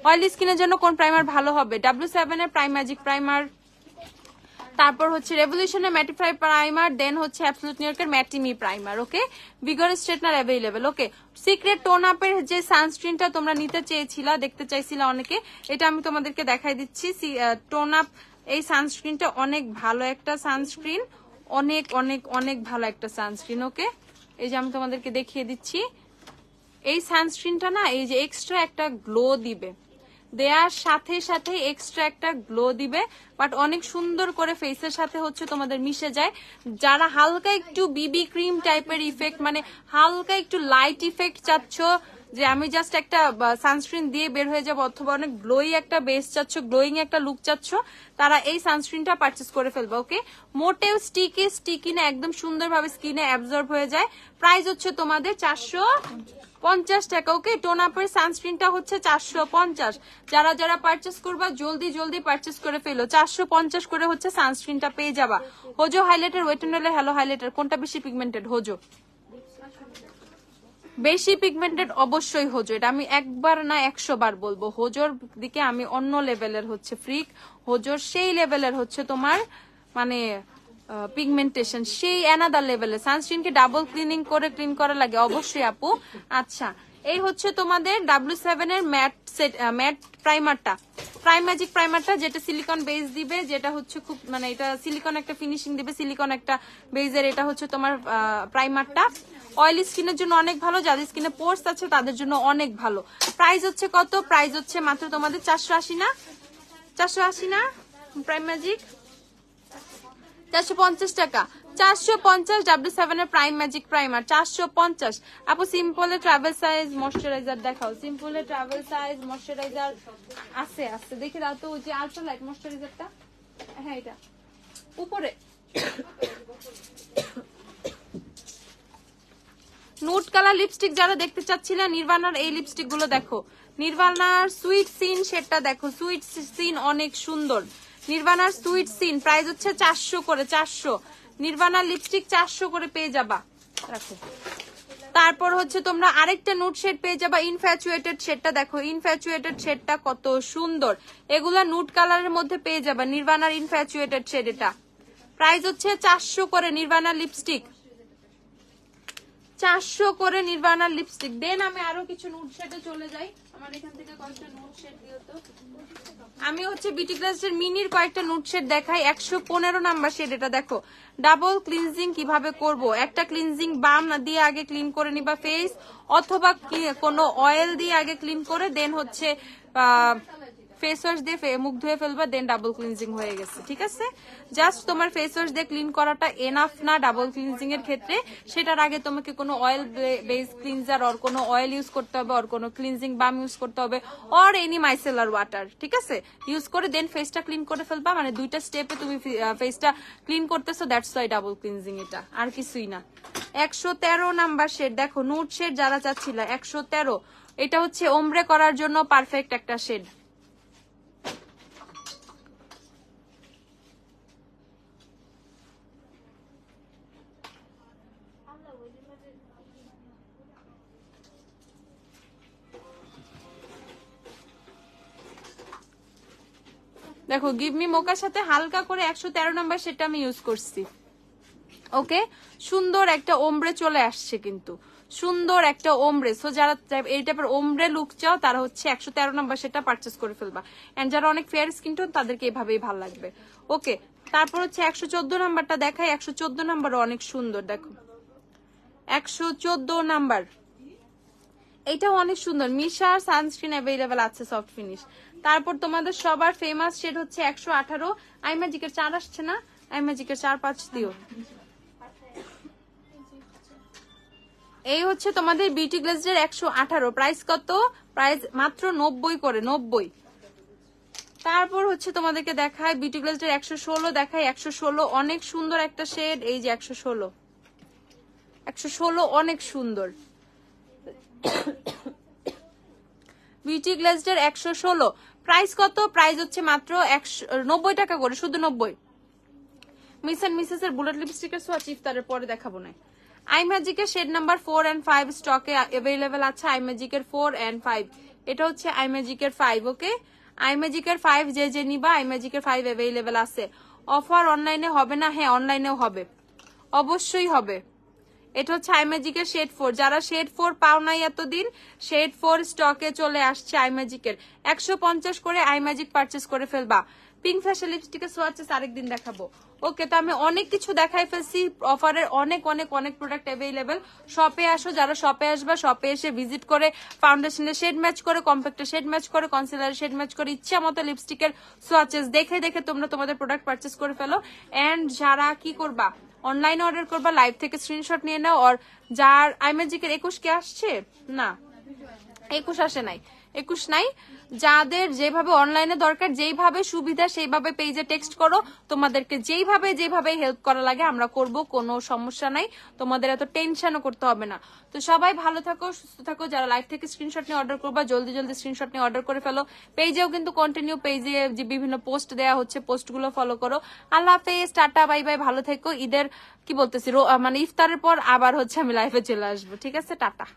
Speaker 2: অয়েলি স্কিনের জন্য কোন প্রাইমার ভালো হবে? W7 এর প্রাইম ম্যাজিক প্রাইমার, তারপর হচ্ছে রেভলিউশনের ম্যাটিফাই প্রাইমার, দেন হচ্ছে অ্যাবসলিউট নিউইয়র্কের ম্যাটিমি প্রাইমার। ওকে, ভিগর স্ট্রেটনার অ্যাভেলেবেল। ওকে, সিক্রেট টোন আপের যে সানস্ক্রিনটা তোমরা নিতে চেয়েছিলা, দেখতে চাইছিলা অনেকে, এটা আমি তোমাদেরকে দেখাই দিচ্ছি। টোন আপ এই সানস্ক্রিনটা অনেক ভালো একটা সানস্ক্রিন, অনেক অনেক অনেক ভালো একটা সানস্ক্রিন। ওকে, এই যে আমি তোমাদেরকে দেখিয়ে দিচ্ছি, এই সানস্ক্রিনটা না এই যে এক্সট্রা একটা গ্লো দিবে, দেয়ার সাথে সাথে এক্সট্রা একটা গ্লো দিবে, বাট অনেক সুন্দর করে ফেসের সাথে হচ্ছে তোমাদের মিশে যায়। যারা হালকা একটু বিবি ক্রিম টাইপের ইফেক্ট, মানে হালকা একটু লাইট ইফেক্ট চাচ্ছ, যে আমি জাস্ট একটা সানস্ক্রিন দিয়ে বের হয়ে যাবো, অথবা অনেক গ্লোই একটা বেস চাচ্ছ, গ্লোয়িং একটা লুক চাচ্ছ, তারা এই সানস্ক্রিনটা পারচেস করে ফেলবে। ওকে, মোটেও স্টিকি না, একদম সুন্দরভাবে স্কিনে অ্যাবজর্ব হয়ে যায়। প্রাইস হচ্ছে তোমাদের 450 টাকা। ওকে, টোন আপের সানস্ক্রিনটা হচ্ছে 450। যারা যারা পারচেস করবা জলদি জলদি পারচেস করে ফেলো। 450 করে হচ্ছে সানস্ক্রিনটা পেয়ে যাবা। হোজো হাইলাইটার, ওয়েট এন্ড ওয়াইল্ডের হ্যালো হাইলাইটার, কোনটা বেশি পিগমেন্টেড? হোজো বেশি পিগমেন্টেড, অবশ্যই হোজো। এটা আমি একবার না 100 বার বলবো। হোজোর দিকে আমি অন্য লেভেলের হচ্ছে ফ্রিক। হোজোর সেই লেভেলের হচ্ছে তোমার মানে পিগমেন্টেশন, সেই অ্যানাদার লেভেলের। সানস্ক্রিনকে ডাবল ক্লিনিং করে ক্লিন করা লাগে অবশ্যই আপু। আচ্ছা, এই হচ্ছে তোমাদের W7 এর ম্যাট প্রাইমারটা, প্রাইম ম্যাজিক প্রাইমারটা, যেটা সিলিকন বেস দিবে, যেটা হচ্ছে খুব মানে এটা সিলিকন একটা ফিনিশিং দিবে, সিলিকন একটা বেজের। এটা হচ্ছে তোমার প্রাইমারটা অয়েলি স্কিনের জন্য অনেক ভালো, যাদের স্কিনে পোর্স আছে তাদের জন্য অনেক ভালো। প্রাইস হচ্ছে কত? প্রাইস হচ্ছে মাত্র তোমাদের 480 না, 480 না, প্রাইম ম্যাজিক 450 টাকা। 450 W7 এর প্রাইম ম্যাজিক প্রাইমার 450। আপু সিম্পলের ট্রাভেল সাইজ ময়শ্চারাইজার দেখাও। সিম্পলের ট্রাভেল সাইজ ময়শ্চারাইজার আছে, আছে দেখে দাও তো, ওই যে আলট্রা লাইট ময়শ্চারাইজারটা, হ্যাঁ এটা উপরে। নুট কালার লিপস্টিক যারা দেখতে চাচ্ছিলেন, নির্বাণার এই লিপস্টিক গুলো দেখো। নির্বাণার সুইট সিন শেডটা দেখো, সুইট সিন অনেক সুন্দর। নির্বাণার সুইট সিন প্রাইস হচ্ছে 400 করে, 400। নির্বাণার লিপস্টিক 400 করে পেয়ে যাবা। রাখো। তারপর হচ্ছে তোমরা আরেকটা নুট শেড পেয়ে যাবা, ইনফ্যাচুয়েটেড শেডটা দেখো। ইনফ্যাচুয়েটেড শেডটা কত সুন্দর, এগুলা নুট কালারের মধ্যে পেয়ে যাবা। নির্বাণার ইনফ্যাচুয়েটেড শেড, এটা প্রাইস হচ্ছে 400 করে। নির্বাণার লিপস্টিক 400 করে, নির্বাণার লিপস্টিক। দেন আমি আরো কিছু নুট শেডে চলে যাই। আমার এখান থেকে কয়েকটা নুট শেড দিও তো। আমি হচ্ছে বিউটি ক্লাসের মিনির কয়েকটা নুট শেড দেখাই। 115 নাম্বার শেড, এটা দেখো। ডাবল ক্লিনজিং কিভাবে করব? একটা ক্লিনজিং বাম দিয়ে আগে ক্লিন করে নিবা ফেস, অথবা কোনো অয়েল দিয়ে আগে ক্লিন করে দেন হচ্ছে ফেস ওয়াশ দিয়ে মুখ ধুয়ে ফেলবা, দেন ডাবল ক্লিনজিং হয়ে গেছে। ঠিক আছে, জাস্ট তোমার ফেস ওয়াশ দিয়ে ক্লিন করাটা এনাফ না ডাবল ক্লিনজিং এর ক্ষেত্রে। সেটার আগে তোমাকে কোনো অয়েল বেস ক্লিনজার অর কোনো অয়েল ইউজ করতে হবে, অর কোনো ক্লিনজিং বাম ইউজ করতে হবে, অর এনি মাইসেলার ওয়াটার, ঠিক আছে, ইউজ করে দেন ফেসটা ক্লিন করে ফেলবা। মানে দুইটা স্টেপে তুমি ফেসটা ক্লিন করতেছো, দ্যাটস ওয়াই ডাবল ক্লিনজিং, এটা আর কিছুই না। 113 নাম্বার শেড দেখো, নুট শেড যারা চাচ্ছিল 113, এটা হচ্ছে ওমব্রে করার জন্য পারফেক্ট একটা শেড। দেখো গিভ মি মোকার সাথে হালকা করে 113 নাম্বার সেটা আমি ইউজ করছি। ওকে, সুন্দর একটা ওমব্রে চলে আসছে, কিন্তু সুন্দর একটা ওমব্রে। সো যারা এই টাইপের ওমব্রে লুক চাও তারা হচ্ছে 113 নাম্বার সেটা পারচেস করে ফেলবা। এন্ড যারা অনেক ফেয়ার স্কিন টোন তাদেরকে এভাবেই ভালো লাগবে। ওকে, তারপর হচ্ছে 114 নাম্বারটা দেখাই। 114 নাম্বারও অনেক সুন্দর, দেখো 114 নাম্বার, এটাও অনেক সুন্দর। মিশার সানস্ক্রিন অ্যাভেলেবেল আছে সফট ফিনিশ। তারপর তোমাদের সবার ফেমাস শেড হচ্ছে 118। আইম্যাজিকের 4 আসছে না? আইম্যাজিকের 4-5 দিও। এই হচ্ছে তোমাদের বিউটি গ্লেজের 118, প্রাইস কত? প্রাইস মাত্র 90 করে, 90। তারপর হচ্ছে তোমাদেরকে দেখায় বিউটি গ্লেজের 116 দেখায়। 116 অনেক সুন্দর একটা শেড, এই যে 116 অনেক সুন্দর। বিউটি গ্লেজের 116 প্রাইস কত? প্রাইস হচ্ছে মাত্র 90 টাকা করে, শুধু 90। মিস এন্ড মিসেস এর বুলেট লিপস্টিকের সোয়াচ ইফতারের পরে দেখাবো না। আইম্যাজিকের শেড নাম্বার 4 and 5 স্টকে অ্যাভেলেবেল আছে। আইম্যাজিকের 4 and 5, এটা হচ্ছে আইম্যাজিকের 5। ওকে, আইম্যাজিকের 5 যে নিবা, আইম্যাজিকের 5 অ্যাভেলেবেল আছে। অফার অনলাইনে হবে না? হ্যাঁ, অনলাইনেও হবে, অবশ্যই হবে। এটা হচ্ছে আইম্যাজিকের শেড 4। যারা শেড 4 পাও নাই এতদিন, শেড 4 স্টকে চলে আসছে আইম্যাজিকের। 150 করে আইম্যাজিক পারচেস করে ফেলবা। পিঙ্ক ফ্যাশন লিপস্টিকের সোয়াচেস আরেকদিন দেখাবো। ওকে, তো আমি অনেক কিছু দেখাই ফেলছি। অফারের অনেক অনেক অনেক প্রোডাক্ট অ্যাভেলেবেল। শপে আসো, যারা শপে আসবা, শপে এসে ভিজিট করে ফাউন্ডেশনের শেড ম্যাচ করে, কম্প্যাক্টের শেড ম্যাচ করে, কনসিলারের শেড ম্যাচ করে, ইচ্ছা মতো লিপস্টিকের সোয়াচেস দেখে দেখে তোমরা তোমাদের প্রোডাক্ট পারচেস করে ফেলো। এন্ড যারা কি করবা, অনলাইনে অর্ডার করবা, লাইভ থেকে স্ক্রিনশট নিয়ে নাও। আর যার আইম্যাজিকের 21 কে আসছে না, 21 আসে নাই, 21 নাই। যাদের যেভাবে অনলাইনে দরকার, যেইভাবে সুবিধা সেইভাবে পেজে টেক্সট করো। তোমাদেরকে যেভাবে যেভাবে হেল্প করা লাগে আমরা করব, কোনো সমস্যা নাই। তোমাদের এত টেনশনও করতে হবে না। তো সবাই ভালো থাকো, সুস্থ থাকো। যারা লাইভ থেকে স্ক্রিনশট নিয়ে অর্ডার করবা, জলদি জলদি স্ক্রিনশট নিয়ে অর্ডার করে ফেলো। পেজেও কিন্তু কন্টিনিউ, পেজে যে বিভিন্ন পোস্ট দেওয়া হচ্ছে, পোস্টগুলো ফলো করো। আল্লাহ হাফেজ, টাটা, বাই বাই, ভালো থেকো। ঈদের কি বলতেছি, মানে ইফতারের পর আবার হচ্ছে আমি লাইভে চলে আসবো। ঠিক আছে, টাটা।